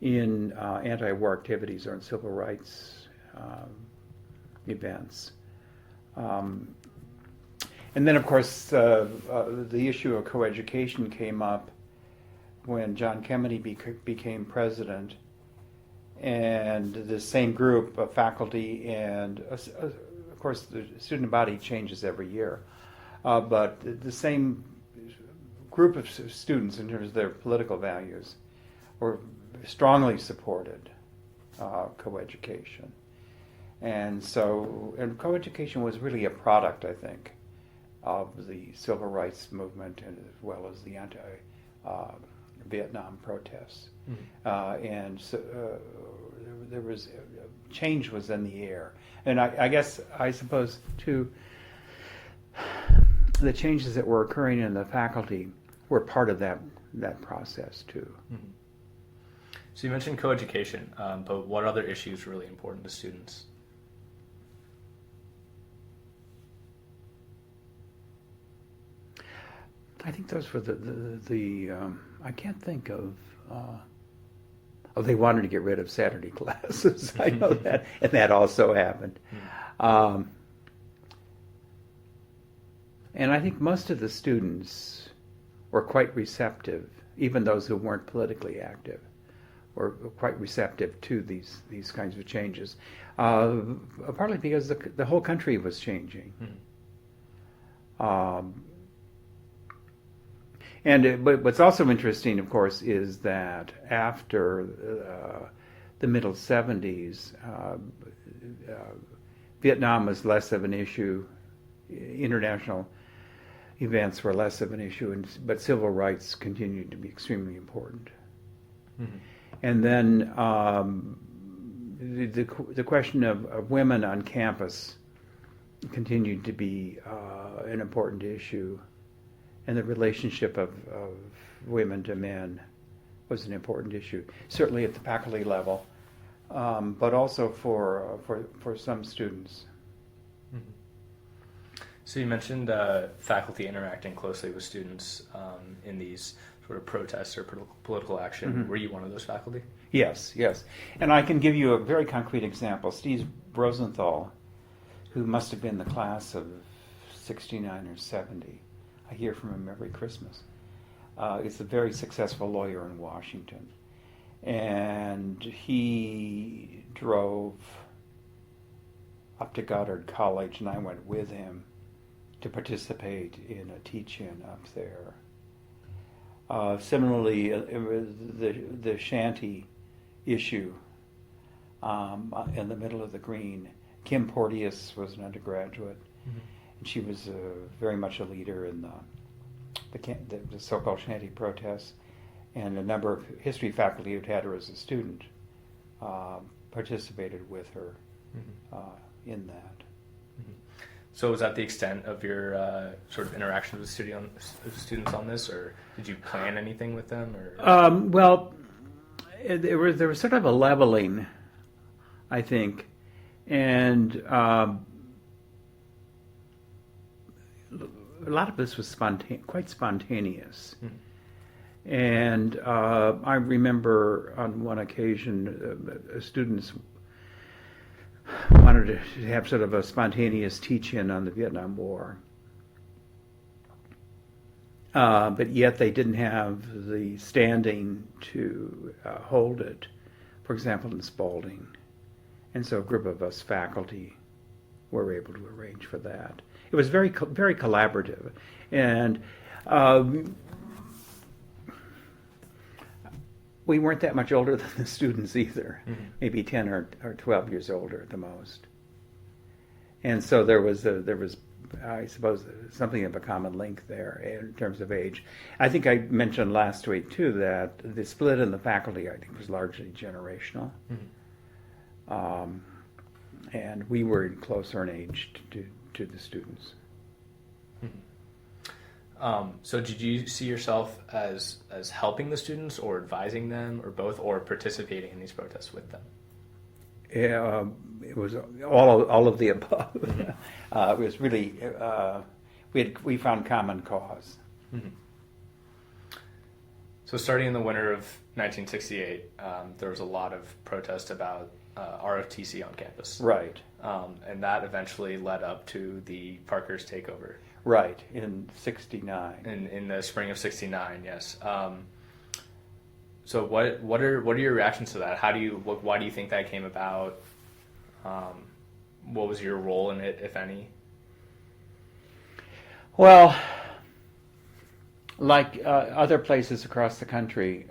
in anti-war activities or in civil rights events. And then, of course, the issue of coeducation came up when John Kemeny became president, and the same group of faculty and, of course, the student body changes every year, but the same group of students in terms of their political values were strongly supported coeducation. And coeducation was really a product, I think, of the civil rights movement and as well as the anti-Vietnam protests. And so there was, change was in the air. And I suppose, too, the changes that were occurring in the faculty were part of that process, too. So you mentioned coeducation, but what other issues are really important to students? I think those were the I can't think of. They wanted to get rid of Saturday classes. I know that, and that also happened. And I think most of the students were quite receptive, even those who weren't politically active, were quite receptive to these kinds of changes. Partly because the whole country was changing. But what's also interesting, of course, is that after the middle 70s, Vietnam was less of an issue. International events were less of an issue, but civil rights continued to be extremely important. Mm-hmm. And then the question of women on campus continued to be an important issue, and the relationship of women to men was an important issue, certainly at the faculty level, but also for some students. Mm-hmm. So you mentioned faculty interacting closely with students in these sort of protests or political action. Mm-hmm. Were you one of those faculty? Yes. And I can give you a very concrete example. Steve Rosenthal, who must have been the class of 69 or 70, I hear from him every Christmas. Is a very successful lawyer in Washington. And he drove up to Goddard College, and I went with him to participate in a teach-in up there. Similarly, it was the shanty issue in the middle of the green. Kim Porteous was an undergraduate, mm-hmm. and she was very much a leader in the so-called shanty protests, and a number of history faculty who'd had her as a student participated with her mm-hmm. In that. Mm-hmm. So was that the extent of your sort of interaction with students on this, or did you plan anything with them? Or well, there was sort of a leveling, I think, and a lot of this was quite spontaneous. Mm-hmm. And I remember on one occasion, students wanted to have sort of a spontaneous teach-in on the Vietnam War. But yet they didn't have the standing to hold it, for example, in Spalding. And so a group of us faculty were able to arrange for that. It was very, very collaborative. And we weren't that much older than the students either, mm-hmm. maybe 10 or 12 years older at the most. And so there was, I suppose, something of a common link there in terms of age. I think I mentioned last week, too, that the split in the faculty, I think, was largely generational. Mm-hmm. And we were closer in age to the students. Mm-hmm. So did you see yourself as helping the students or advising them or both, or participating in these protests with them? Yeah, it was all of the above. Mm-hmm. It was really, we found common cause. Mm-hmm. So starting in the winter of 1968, there was a lot of protest about ROTC on campus. Right. And that eventually led up to the Parker's takeover. Right, in 69. In the spring of 69, yes. So what are your reactions to that? Why do you think that came about? What was your role in it, if any? Well, like other places across the country,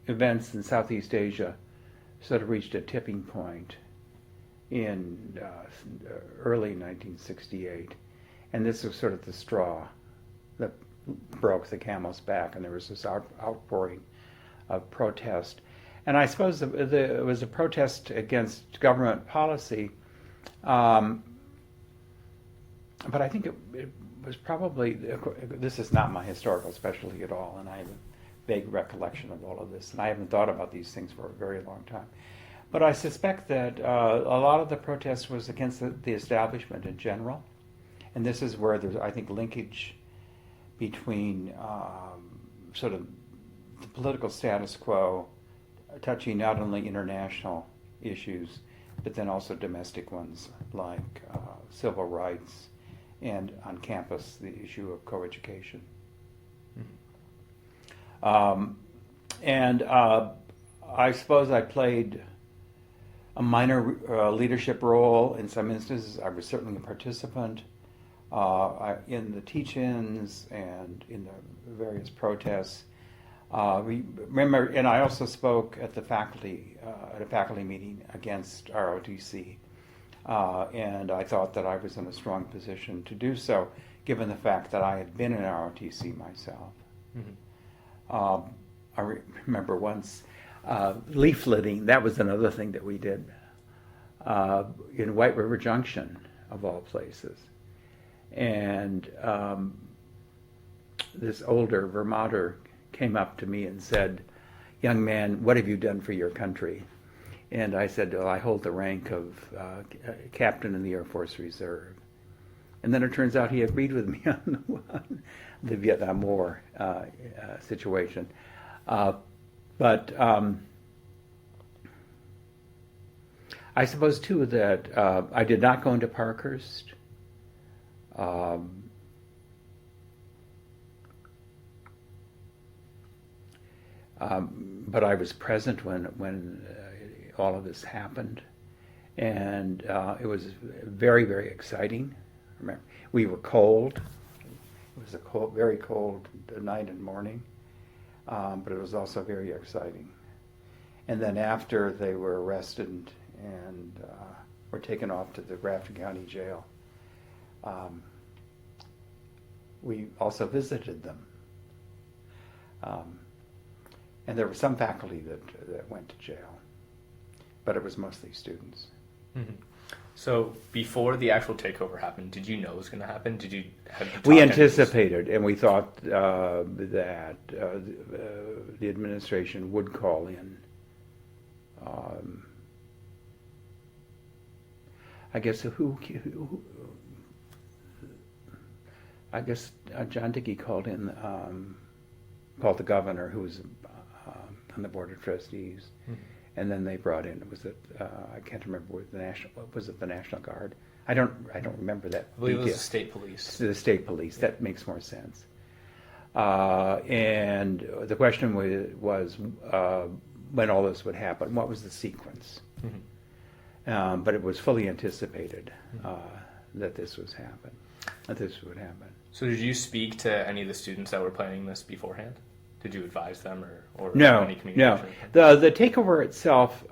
events in Southeast Asia sort of reached a tipping point in early 1968, and this was sort of the straw that broke the camel's back, and there was this outpouring of protest. And I suppose it was a protest against government policy, but I think it was probably, this is not my historical specialty at all, and I have a vague recollection of all of this, and I haven't thought about these things for a very long time. But I suspect that a lot of the protest was against the establishment in general, and this is where there's, I think, linkage between sort of the political status quo touching not only international issues, but then also domestic ones like civil rights, and on campus, the issue of coeducation. Mm-hmm. And I suppose I played a minor leadership role in some instances. I was certainly a participant in the teach-ins and in the various protests. We remember, and I also spoke at the faculty at a faculty meeting against ROTC, and I thought that I was in a strong position to do so, given the fact that I had been in ROTC myself. I remember once leafleting. That was another thing that we did in White River Junction, of all places, and this older Vermonter came up to me and said, "Young man, what have you done for your country?" And I said, "Well, I hold the rank of captain in the Air Force Reserve." And then it turns out he agreed with me on the Vietnam War situation. But I suppose, too, that I did not go into Parkhurst. But I was present when all of this happened, and it was very, very exciting. Remember, we were cold. It was a cold, very cold night and morning, but it was also very exciting. And then after they were arrested and were taken off to the Grafton County Jail, we also visited them. And there were some faculty that went to jail, but it was mostly students. Mm-hmm. So before the actual takeover happened, did you know it was going to happen? Did you have to We talk anticipated, and we thought that the administration would call in. I guess John Dickey called in, called the governor, who was on the board of trustees, and then they brought in. Was it? I can't remember what was it the National Guard? I don't remember that. I believe it was the state police. The state police. Yeah. That makes more sense. And the question was when all this would happen. What was the sequence? Mm-hmm. But it was fully anticipated that this would happen. So did you speak to any of the students that were planning this beforehand? Did you advise them or no, any communication? No. The takeover itself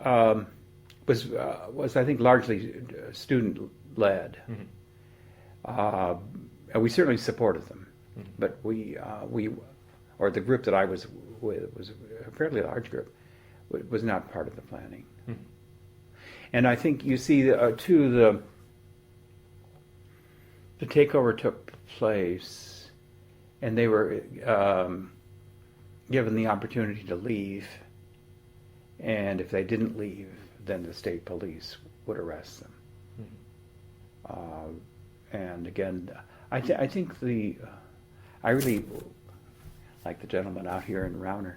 was I think largely student led, and we certainly supported them. Mm-hmm. But we or the group that I was with was a fairly large group, was not part of the planning. Mm-hmm. And I think you see too the takeover took place, and they were given the opportunity to leave, and if they didn't leave, then the state police would arrest them. Mm-hmm. And again, I think I really like the gentleman out here in Rauner.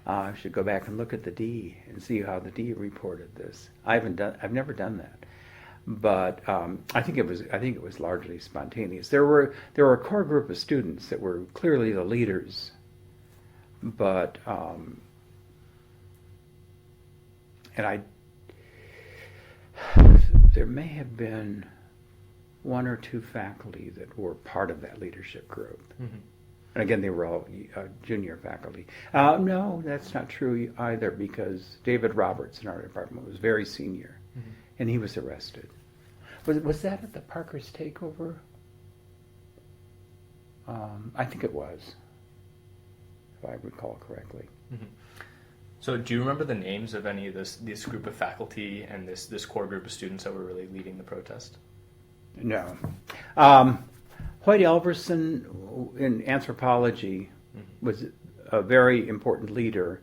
I should go back and look at the D and see how the D reported this. I've never done that, but I think it was largely spontaneous. There were a core group of students that were clearly the leaders, but there may have been one or two faculty that were part of that leadership group. Mm-hmm. And again, they were all junior faculty. No, that's not true either, because David Roberts in our department was very senior, mm-hmm. and he was arrested. Was that at the Parkhurst takeover? I think it was, if I recall correctly. Mm-hmm. So do you remember the names of any of this group of faculty and this core group of students that were really leading the protest? No. Hoyt Elverson in anthropology was a very important leader,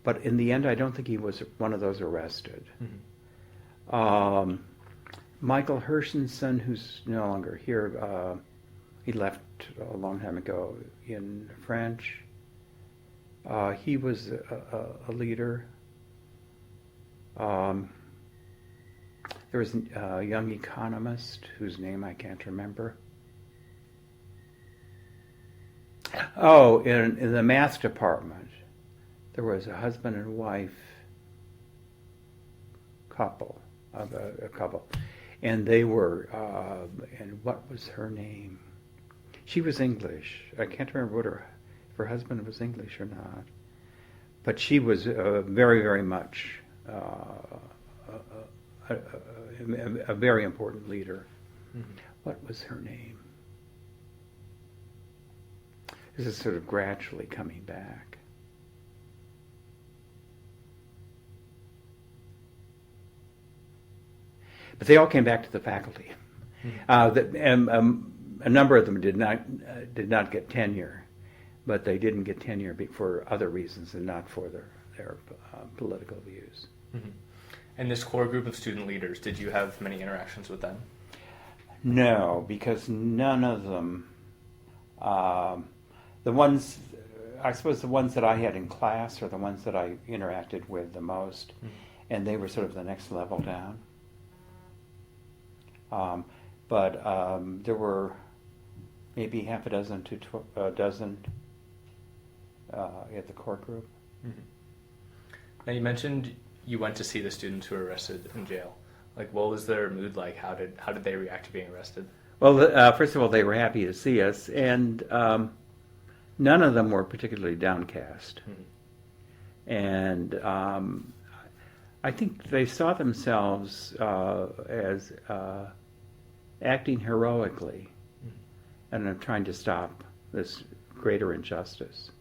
but in the end I don't think he was one of those arrested. Mm-hmm. Michael Hershenson, who's no longer here, he left a long time ago in French. He was a leader. There was a young economist whose name I can't remember. Oh, in the math department, there was a husband and wife couple, and they were, and what was her name? She was English. I can't remember if her husband was English or not. But she was very, very much a very important leader. Mm-hmm. What was her name? This is sort of gradually coming back. But they all came back to the faculty. A number of them did not get tenure, but they didn't get tenure for other reasons and not for their political views. Mm-hmm. And this core group of student leaders, did you have many interactions with them? No, because none of them, the ones that I had in class are the ones that I interacted with the most, and they were sort of the next level down. But there were maybe half a dozen to a dozen at the core group. Mm-hmm. Now you mentioned you went to see the students who were arrested in jail. Like, what was their mood like? How did they react to being arrested? Well, first of all, they were happy to see us, and none of them were particularly downcast. Mm-hmm. And I think they saw themselves as acting heroically and trying to stop this greater injustice.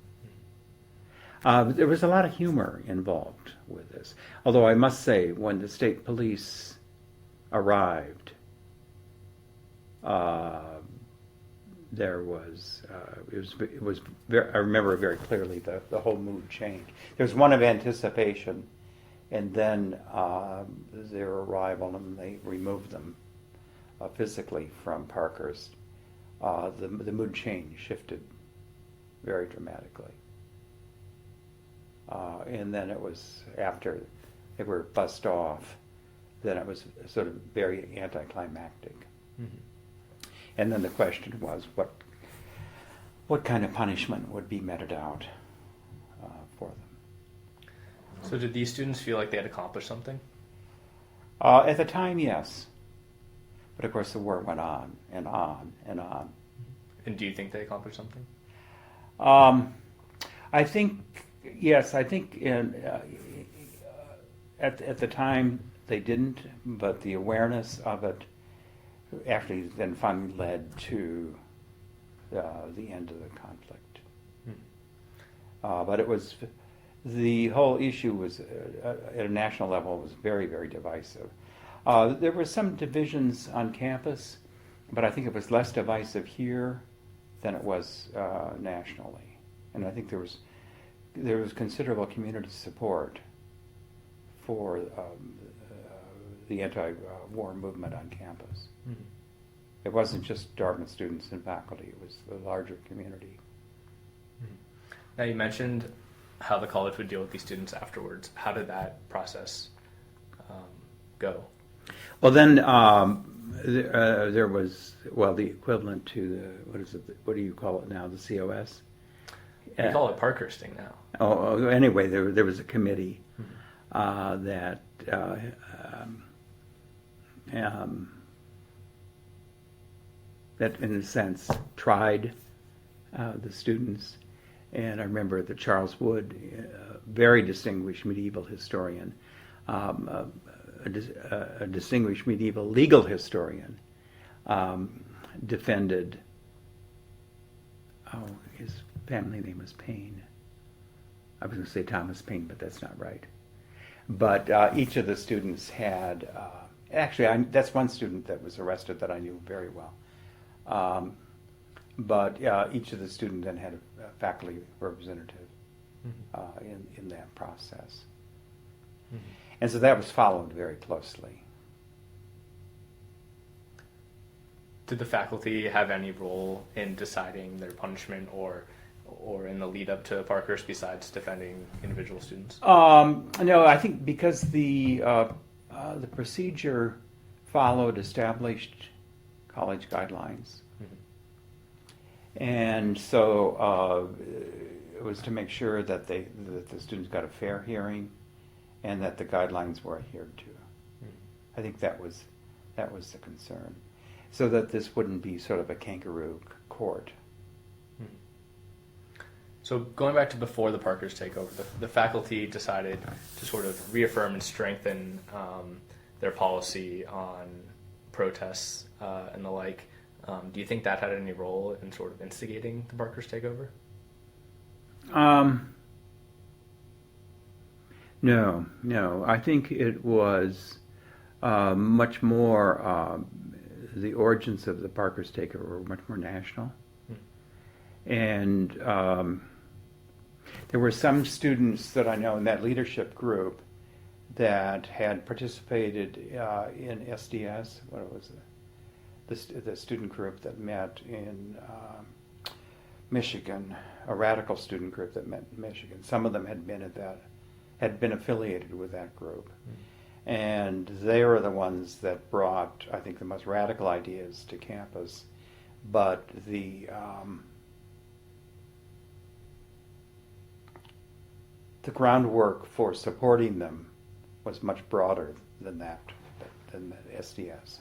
There was a lot of humor involved with this. Although I must say, when the state police arrived, there was it was very, I remember very clearly the whole mood changed. There was one of anticipation, and then their arrival, and they removed them physically from Parkhurst. The mood change shifted very dramatically. And then it was after they were bussed off, then it was sort of very anticlimactic. Mm-hmm. And then the question was, what kind of punishment would be meted out for them? So did these students feel like they had accomplished something? At the time, yes. But of course the war went on and on and on. And do you think they accomplished something? I think, yes, I think at the time they didn't, but the awareness of it actually then finally led to the end of the conflict. But it was, the whole issue was, at a national level, was very, very divisive. There were some divisions on campus, but I think it was less divisive here than it was nationally. And I think there was considerable community support for the anti-war movement on campus. Mm-hmm. It wasn't just Dartmouth students and faculty, it was the larger community. Mm-hmm. Now you mentioned how the college would deal with these students afterwards. How did that process go? Well, then there was, the equivalent to what do you call it now, the COS? We call it Parkhursting now. Anyway, there was a committee that that in a sense tried the students. And I remember that Charles Wood, a very distinguished medieval historian, a distinguished medieval legal historian, defended, his family name was Paine. I was going to say Thomas Paine, but that's not right. But each of the students had, that's one student that was arrested that I knew very well. But each of the students then had a faculty representative in that process. Mm-hmm. And so that was followed very closely. Did the faculty have any role in deciding their punishment or in the lead up to Parkhurst besides defending individual students? No, I think because the procedure followed established college guidelines. And so it was to make sure that the students got a fair hearing and that the guidelines were adhered to. I think that was the concern, so that this wouldn't be sort of a kangaroo court. So going back to before the Parkers takeover, the faculty decided to sort of reaffirm and strengthen their policy on protests and the like. Do you think that had any role in sort of instigating the Parkers takeover? No. I think it was much more, the origins of the Parkers takeover were much more national. And there were some students that I know in that leadership group that had participated in SDS. What was it? The student group that met in Michigan, a radical student group that met in Michigan. Some of them had been affiliated with that group. And they were the ones that brought, I think, the most radical ideas to campus. But the groundwork for supporting them was much broader than that, than the SDS.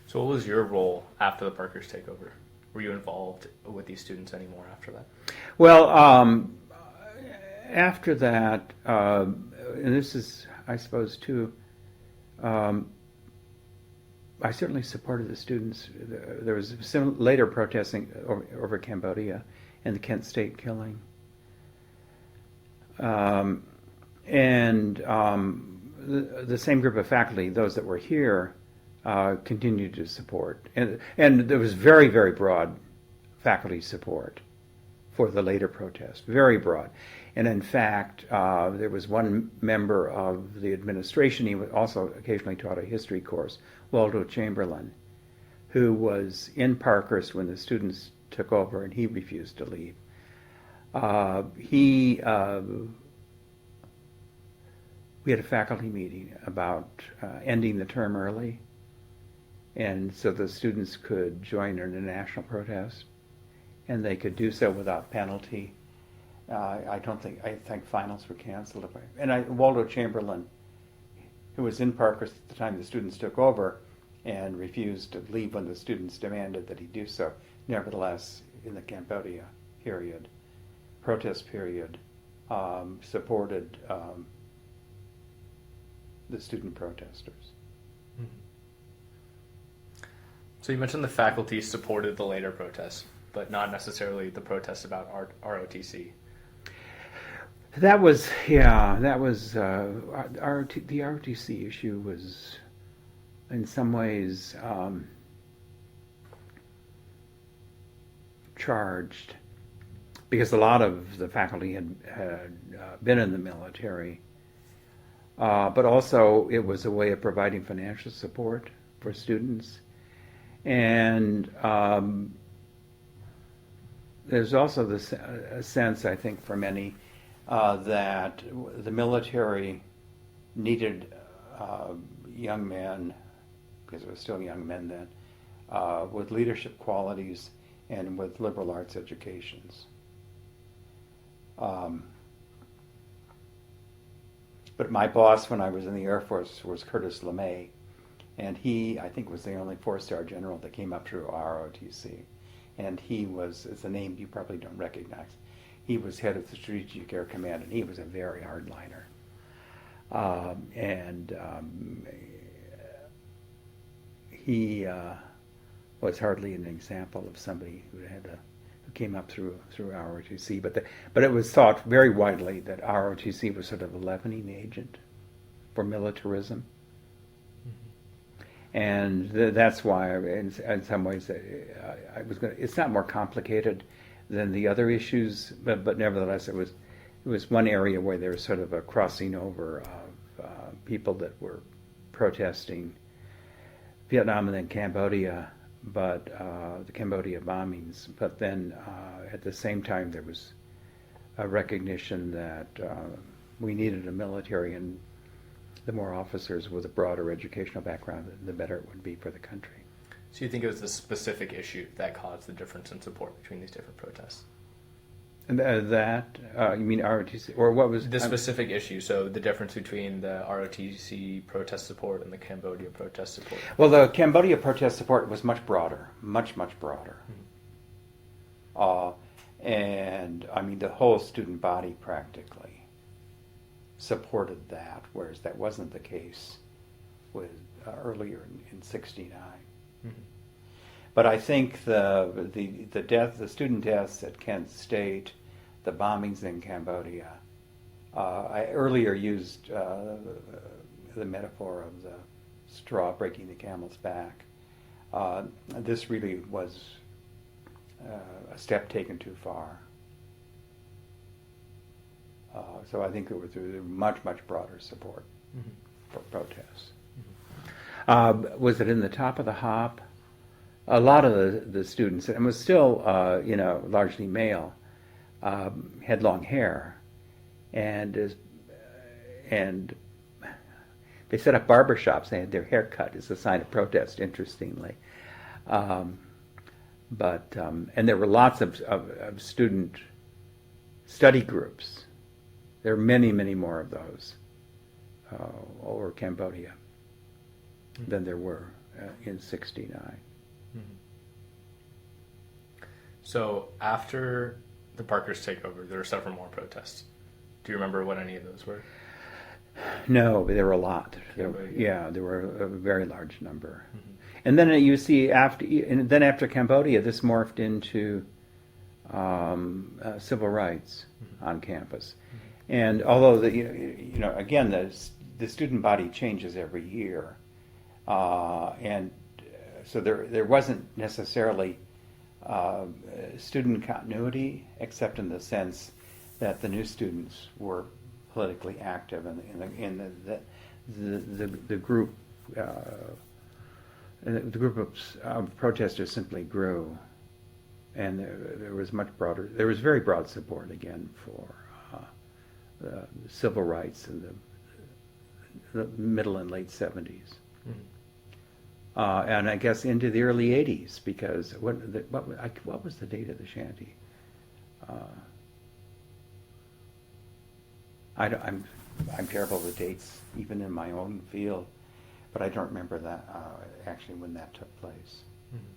So what was your role after the Parkers takeover? Were you involved with these students anymore after that? Well, after that, and this is, I suppose, too, I certainly supported the students. There was some later protesting over Cambodia and the Kent State killing. The same group of faculty, those that were here, continued to support. And there was very, very broad faculty support for the later protest, very broad. And in fact, there was one member of the administration, he also occasionally taught a history course, Waldo Chamberlain, who was in Parkhurst when the students took over, and he refused to leave. We had a faculty meeting about ending the term early, and so the students could join in a national protest, and they could do so without penalty. I think finals were canceled. Waldo Chamberlain, who was in Parkhurst at the time the students took over, and refused to leave when the students demanded that he do so. Nevertheless, in the Cambodia protest period, supported the student protesters. So you mentioned the faculty supported the later protests, but not necessarily the protests about ROTC. The ROTC issue was, in some ways, charged, because a lot of the faculty had been in the military, but also it was a way of providing financial support for students. And there's also a sense, I think, for many, that the military needed young men, because it was still young men then, with leadership qualities and with liberal arts educations. But my boss when I was in the Air Force was Curtis LeMay, and he, I think, was the only four-star general that came up through ROTC. And he was, it's a name you probably don't recognize, he was head of the Strategic Air Command, and he was a very hardliner. He was hardly an example of somebody who came up through ROTC, but it was thought very widely that ROTC was sort of a leavening agent for militarism. And that's why, in some ways, it's not more complicated than the other issues, but nevertheless, it was one area where there was sort of a crossing over of people that were protesting Vietnam and then Cambodia, but the Cambodia bombings. But then at the same time, there was a recognition that we needed a military, and the more officers with a broader educational background, the better it would be for the country. So you think it was the specific issue that caused the difference in support between these different protests? And you mean ROTC, or what was the specific issue? So the difference between the ROTC protest support and the Cambodia protest support. Well, the Cambodia protest support was much broader, much broader. And I mean, the whole student body practically supported that, whereas that wasn't the case with earlier in '69. Mm-hmm. But I think the student deaths at Kent State, the bombings in Cambodia. I earlier used the metaphor of the straw breaking the camel's back. This really was a step taken too far. So I think there was much broader support for protests. Was it in the top of the hop? A lot of the students, and it was still, largely male, had long hair, and they set up barbershops. They had their hair cut as a sign of protest, interestingly. And there were lots of student study groups. There are many more of those over Cambodia than there were in '69. Mm-hmm. So after the Parkers takeover, there were several more protests. Do you remember what any of those were? No, but there were a lot. There were a very large number. Mm-hmm. And then you see after Cambodia, this morphed into civil rights on campus. Mm-hmm. And although again the student body changes every year, and so there wasn't necessarily student continuity, except in the sense that the new students were politically active, and the group of protesters simply grew, and there was very broad support again for civil rights in the middle and late '70s. Mm-hmm. And I guess into the early '80s, because what was the date of the shanty? I'm terrible with dates, even in my own field, but I don't remember that actually when that took place. Mm-hmm.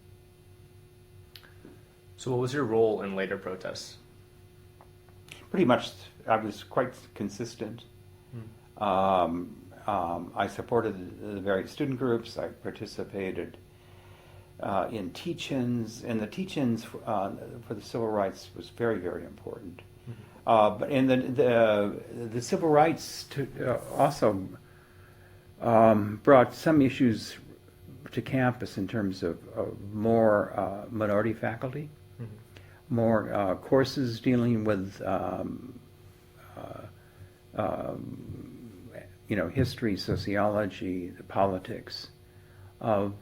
So, what was your role in later protests? Pretty much, I was quite consistent. I supported the various student groups. I participated in teach-ins, and the teach-ins for the civil rights was very important. Mm-hmm. But in the civil rights also brought some issues to campus in terms of more minority faculty, mm-hmm. more courses dealing with history, sociology, the politics of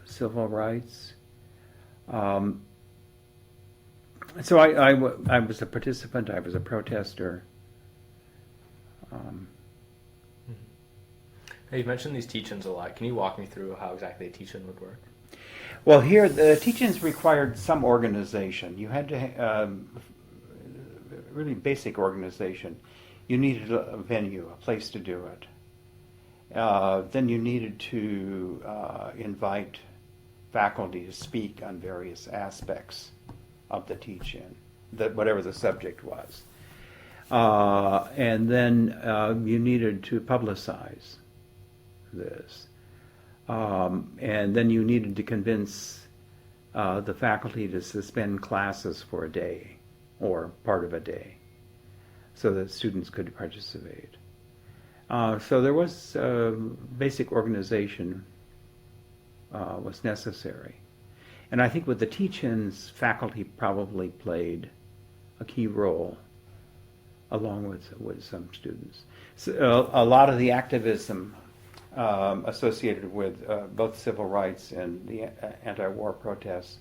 civil rights. So I was a participant. I was a protester. Hey, you mentioned these teach-ins a lot. Can you walk me through how exactly a teach-in would work? Well, here the teach-ins required some organization. You had to really basic organization. You needed a venue, a place to do it. Then you needed to invite faculty to speak on various aspects of the teach-in, whatever the subject was. And then you needed to publicize this. And then you needed to convince the faculty to suspend classes for a day or part of a day, so that students could participate. So there was basic organization was necessary. And I think with the teach-ins, faculty probably played a key role along with some students. So, a lot of the activism associated with both civil rights and the anti-war protests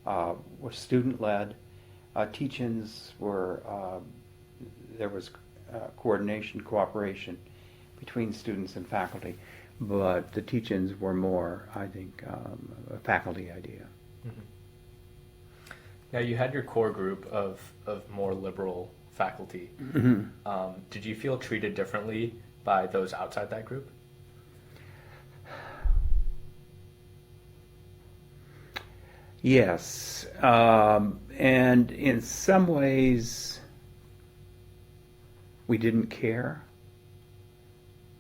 was student-led. Teach-ins were there was coordination, cooperation between students and faculty, but the teach-ins were more, I think, a faculty idea. Mm-hmm. Now, you had your core group of more liberal faculty. Mm-hmm. Did you feel treated differently by those outside that group? Yes, and in some ways we didn't care,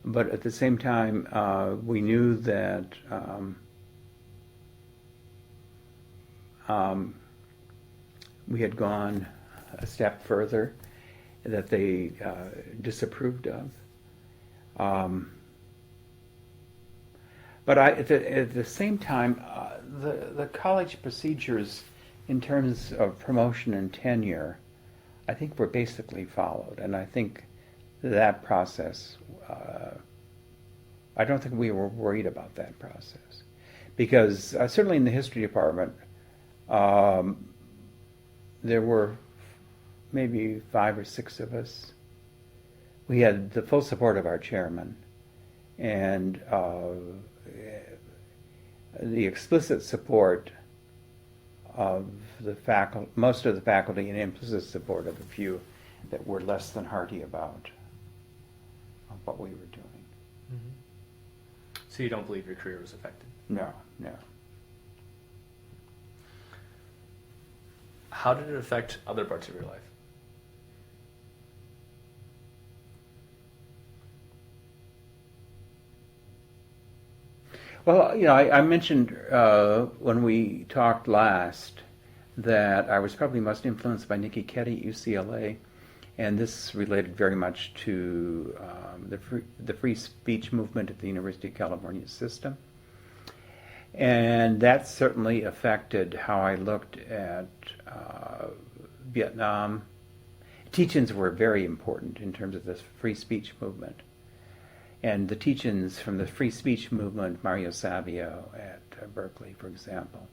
but at the same time we knew that um, we had gone a step further that they disapproved of. But at the same time, the college procedures in terms of promotion and tenure, I think were basically followed. And I think that process, I don't think we were worried about that process. Because certainly in the history department, there were maybe 5 or 6 of us. We had the full support of our chairman and the explicit support of the faculty, most of the faculty, and implicit support of a few that were less than hearty about what we were doing. Mm-hmm. So you don't believe your career was affected? No, no. How did it affect other parts of your life? Well, I mentioned when we talked last that I was probably most influenced by Nikki Keddie at UCLA, and this related very much to the free speech movement at the University of California system. And that certainly affected how I looked at Vietnam. Teach-ins were very important in terms of this free speech movement. And the teach-ins from the free speech movement, Mario Savio at Berkeley, for example,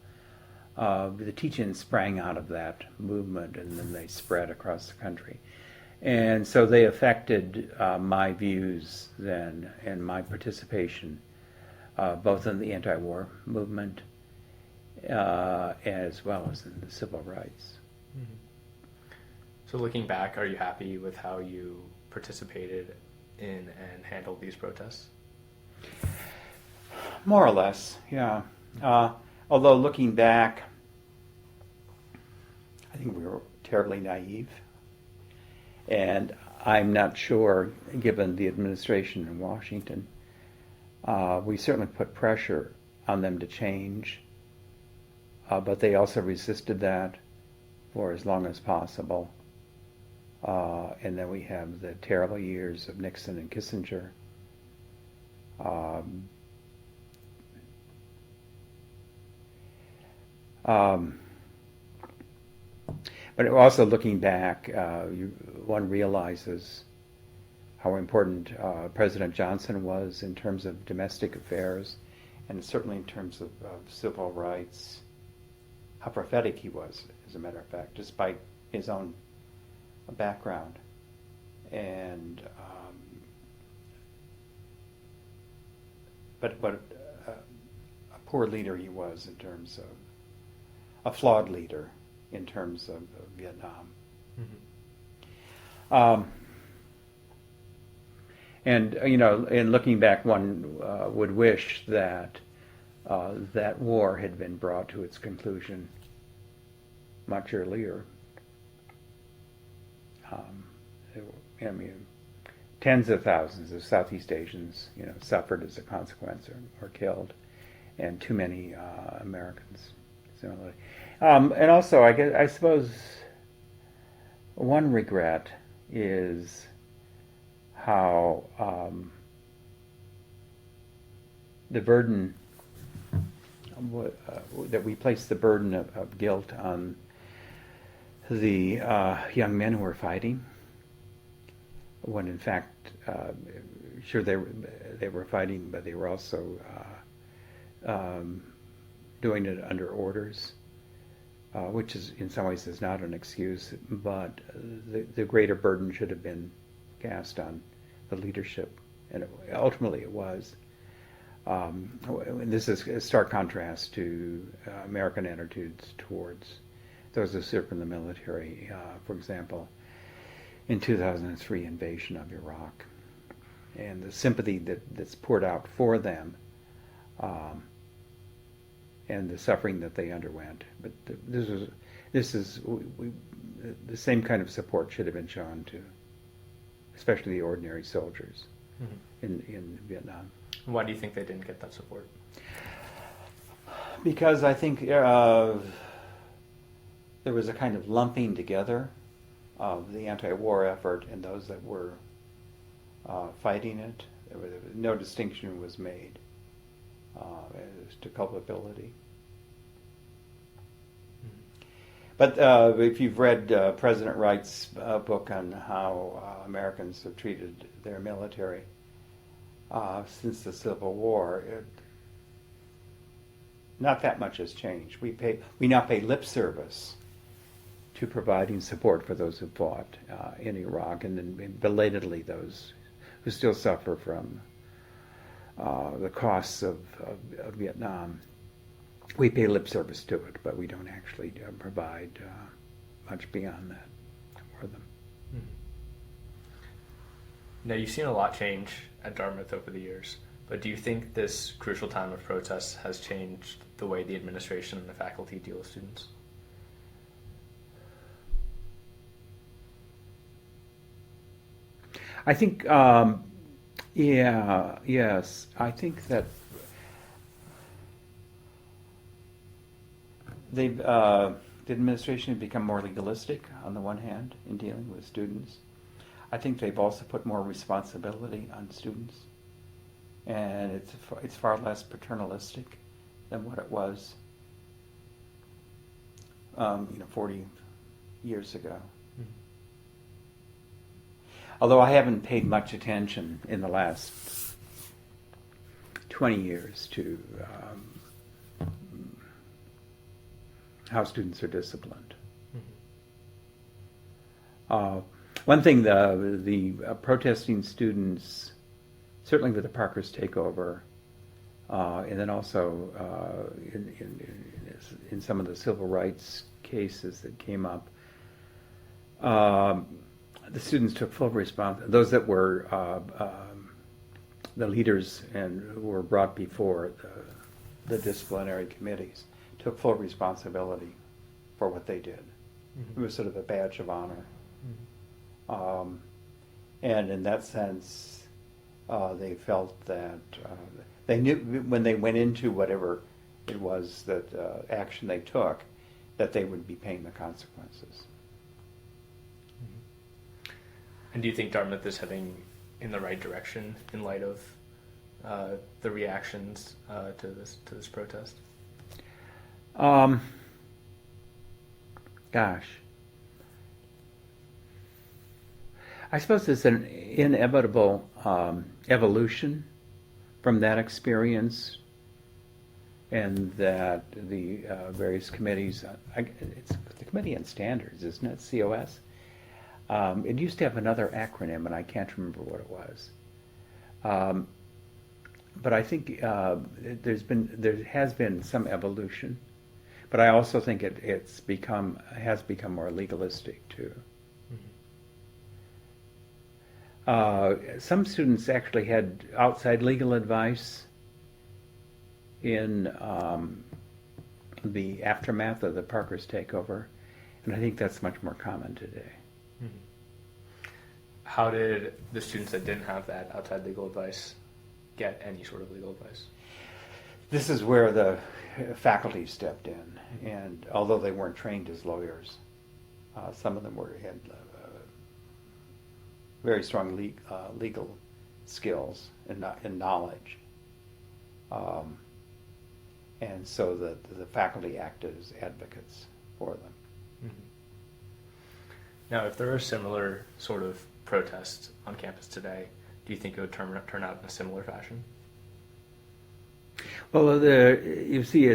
the teach-ins sprang out of that movement and then they spread across the country. And so they affected my views then and my participation both in the anti-war movement as well as in the civil rights. Mm-hmm. So looking back, are you happy with how you participated in and handled these protests? More or less, yeah. Although looking back, I think we were terribly naive. And I'm not sure, given the administration in Washington, we certainly put pressure on them to change, but they also resisted that for as long as possible. And then we have the terrible years of Nixon and Kissinger. But also looking back, one realizes how important President Johnson was in terms of domestic affairs, and certainly in terms of civil rights, how prophetic he was, as a matter of fact, despite his own background. And but a poor leader he was in terms of a flawed leader in terms of Vietnam. Mm-hmm. And in looking back, one would wish that that war had been brought to its conclusion much earlier. I mean, tens of thousands of Southeast Asians, suffered as a consequence or killed, and too many Americans similarly. And also, I suppose one regret is how the burden that we place the burden of guilt on the young men who were fighting, when in fact, sure they were fighting, but they were also doing it under orders, which is in some ways is not an excuse, but the greater burden should have been cast on the leadership, and ultimately it was. This is a stark contrast to American attitudes towards those who served in the military. For example, in 2003 invasion of Iraq, and the sympathy that's poured out for them and the suffering that they underwent. But this is the same kind of support should have been shown to, especially the ordinary soldiers in Vietnam. Why do you think they didn't get that support? Because I think there was a kind of lumping together of the anti-war effort and those that were fighting it. No distinction was made as to culpability. But if you've read President Wright's book on how Americans have treated their military since the Civil War, not that much has changed. We now pay lip service to providing support for those who fought in Iraq, and then belatedly those who still suffer from the costs of Vietnam. We pay lip service to it, but we don't actually provide much beyond that for them. Now, you've seen a lot change at Dartmouth over the years, but do you think this crucial time of protest has changed the way the administration and the faculty deal with students? I think, yes. I think that the administration has become more legalistic on the one hand in dealing with students. I think they've also put more responsibility on students, and it's far less paternalistic than what it was, 40 years ago. Although I haven't paid much attention in the last 20 years to how students are disciplined. One thing, the protesting students, certainly with the Parker's takeover, and then also in some of the civil rights cases that came up, the students took full responsibility. Those that were the leaders and who were brought before the disciplinary committees took full responsibility for what they did. It was sort of a badge of honor. And in that sense, they felt that they knew when they went into whatever it was that action they took, that they would be paying the consequences. And do you think Dartmouth is heading in the right direction in light of the reactions to this protest? Gosh. I suppose it's an inevitable evolution from that experience, and that the various committees, it's the Committee on Standards, isn't it, COS? It used to have another acronym, and I can't remember what it was. But I think there has been some evolution, but I also think it has become more legalistic too. Some students actually had outside legal advice in the aftermath of the Parker's takeover, and I think that's much more common today. How did the students that didn't have that outside legal advice get any sort of legal advice? This is where the faculty stepped in, and although they weren't trained as lawyers, some of them had very strong legal skills and knowledge, and so the faculty acted as advocates for them. Now, if there are similar sort of protests on campus today, do you think it would turn out in a similar fashion? Well, you see,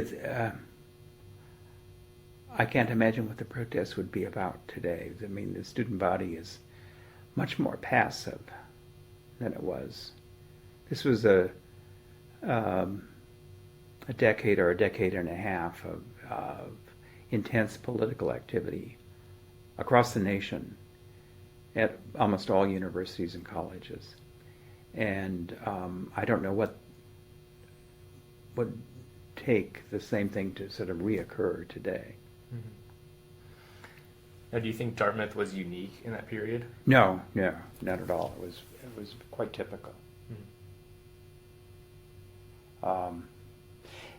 I can't imagine what the protests would be about today. I mean, the student body is much more passive than it was. This was a decade or a decade and a half of intense political activity across the nation at almost all universities and colleges. And I don't know what take the same thing to sort of reoccur today. Now, do you think Dartmouth was unique in that period? No, not at all. It was quite typical.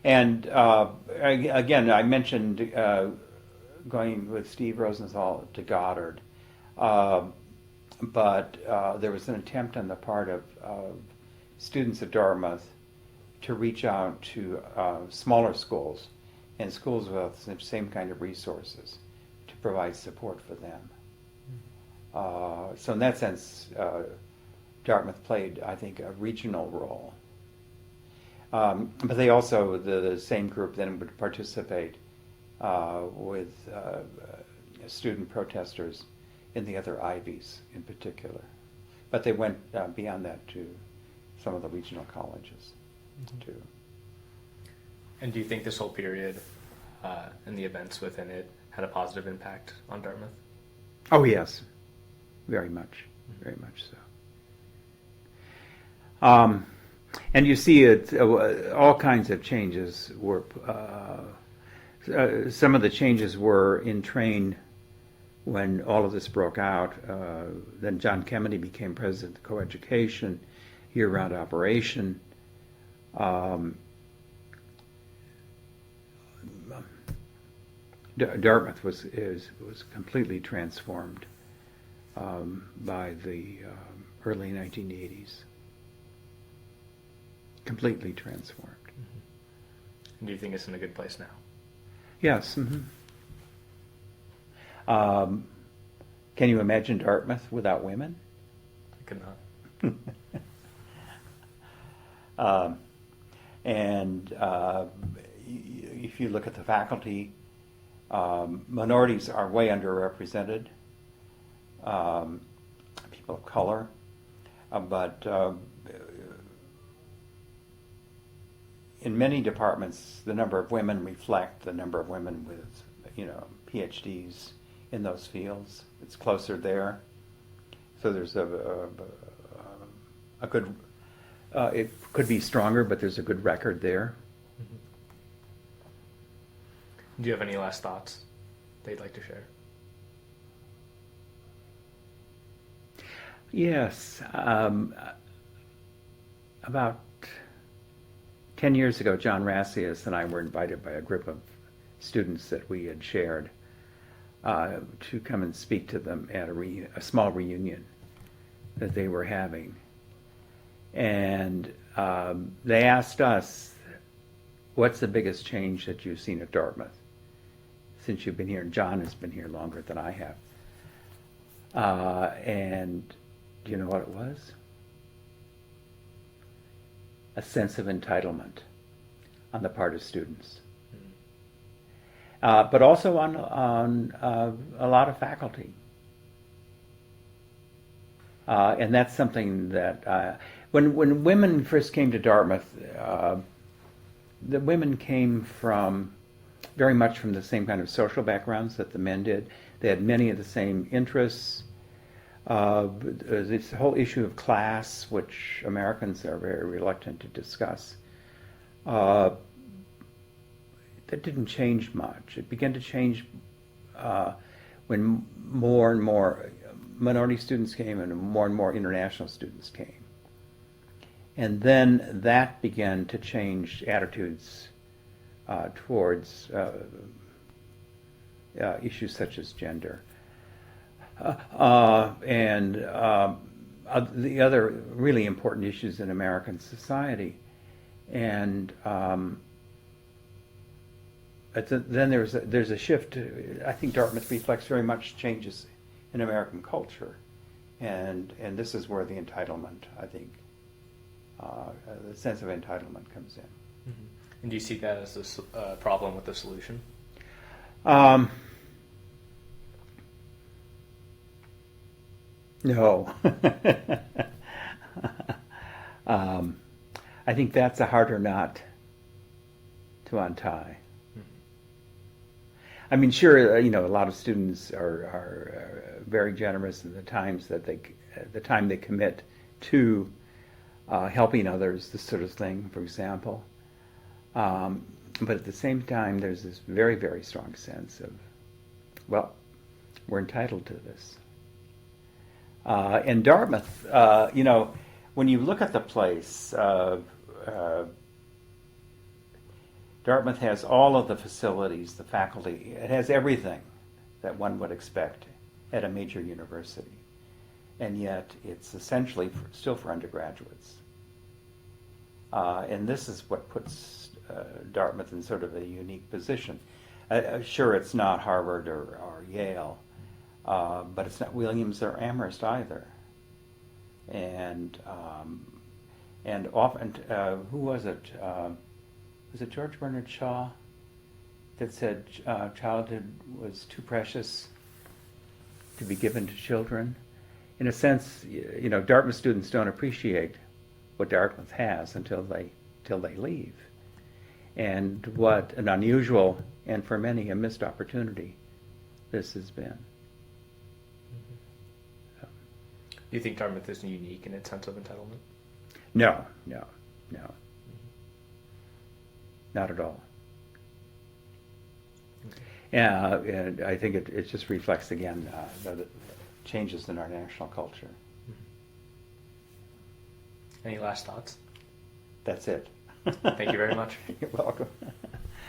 And again, I mentioned going with Steve Rosenthal to Goddard, but there was an attempt on the part of students at Dartmouth to reach out to smaller schools and schools with the same kind of resources to provide support for them. So in that sense, Dartmouth played, I think, a regional role. But they also, the same group then would participate with student protesters in the other Ivies in particular. But they went beyond that to some of the regional colleges too. And do you think this whole period and the events within it had a positive impact on Dartmouth? Oh yes, very much so. And you see it, all kinds of changes were, some of the changes were in train when all of this broke out. Then John Kennedy became president of coeducation, year-round operation. Dartmouth was completely transformed by the early 1980s. Completely transformed. And do you think it's in a good place now? Yes. Can you imagine Dartmouth without women? I could not. And if you look at the faculty, minorities are way underrepresented. People of color, but in many departments, the number of women reflect the number of women with, PhDs in those fields. It's closer there, so there's a good. It could be stronger, but there's a good record there. Do you have any last thoughts that you'd like to share? Yes, about 10 years ago, John Rassius and I were invited by a group of students that we had shared to come and speak to them at a small reunion that they were having. And they asked us, what's the biggest change that you've seen at Dartmouth since you've been here? And John has been here longer than I have. And do you know what it was? A sense of entitlement on the part of students, but also on a lot of faculty, and that's something that when women first came to Dartmouth, the women came from very much from the same kind of social backgrounds that the men did. They had many of the same interests. This whole issue of class, which Americans are very reluctant to discuss, that didn't change much. It began to change when more and more minority students came and more international students came. And then that began to change attitudes towards issues such as gender. And the other really important issues in American society. And then there's a shift. I think Dartmouth reflects very much changes in American culture. And this is where the entitlement, I think, the sense of entitlement comes in. Mm-hmm. And do you see that as a problem with the solution? No. I think that's a harder knot to untie. I mean, sure, a lot of students are very generous in the time they commit to helping others, this sort of thing, for example. But at the same time, there's this very, very strong sense of, well, we're entitled to this. And Dartmouth, when you look at the place, Dartmouth has all of the facilities, the faculty. It has everything that one would expect at a major university. And yet it's essentially still for undergraduates. And this is what puts Dartmouth in sort of a unique position. Sure, it's not Harvard or Yale, but it's not Williams or Amherst either. And often, who was it? Was it George Bernard Shaw that said childhood was too precious to be given to children? In a sense, Dartmouth students don't appreciate what Dartmouth has until they leave, and what an unusual and for many a missed opportunity this has been. Do you think Dartmouth is unique in its sense of entitlement? No, not at all. Yeah, and I think it just reflects again the changes in our national culture. Any last thoughts? That's it. Thank you very much. You're welcome.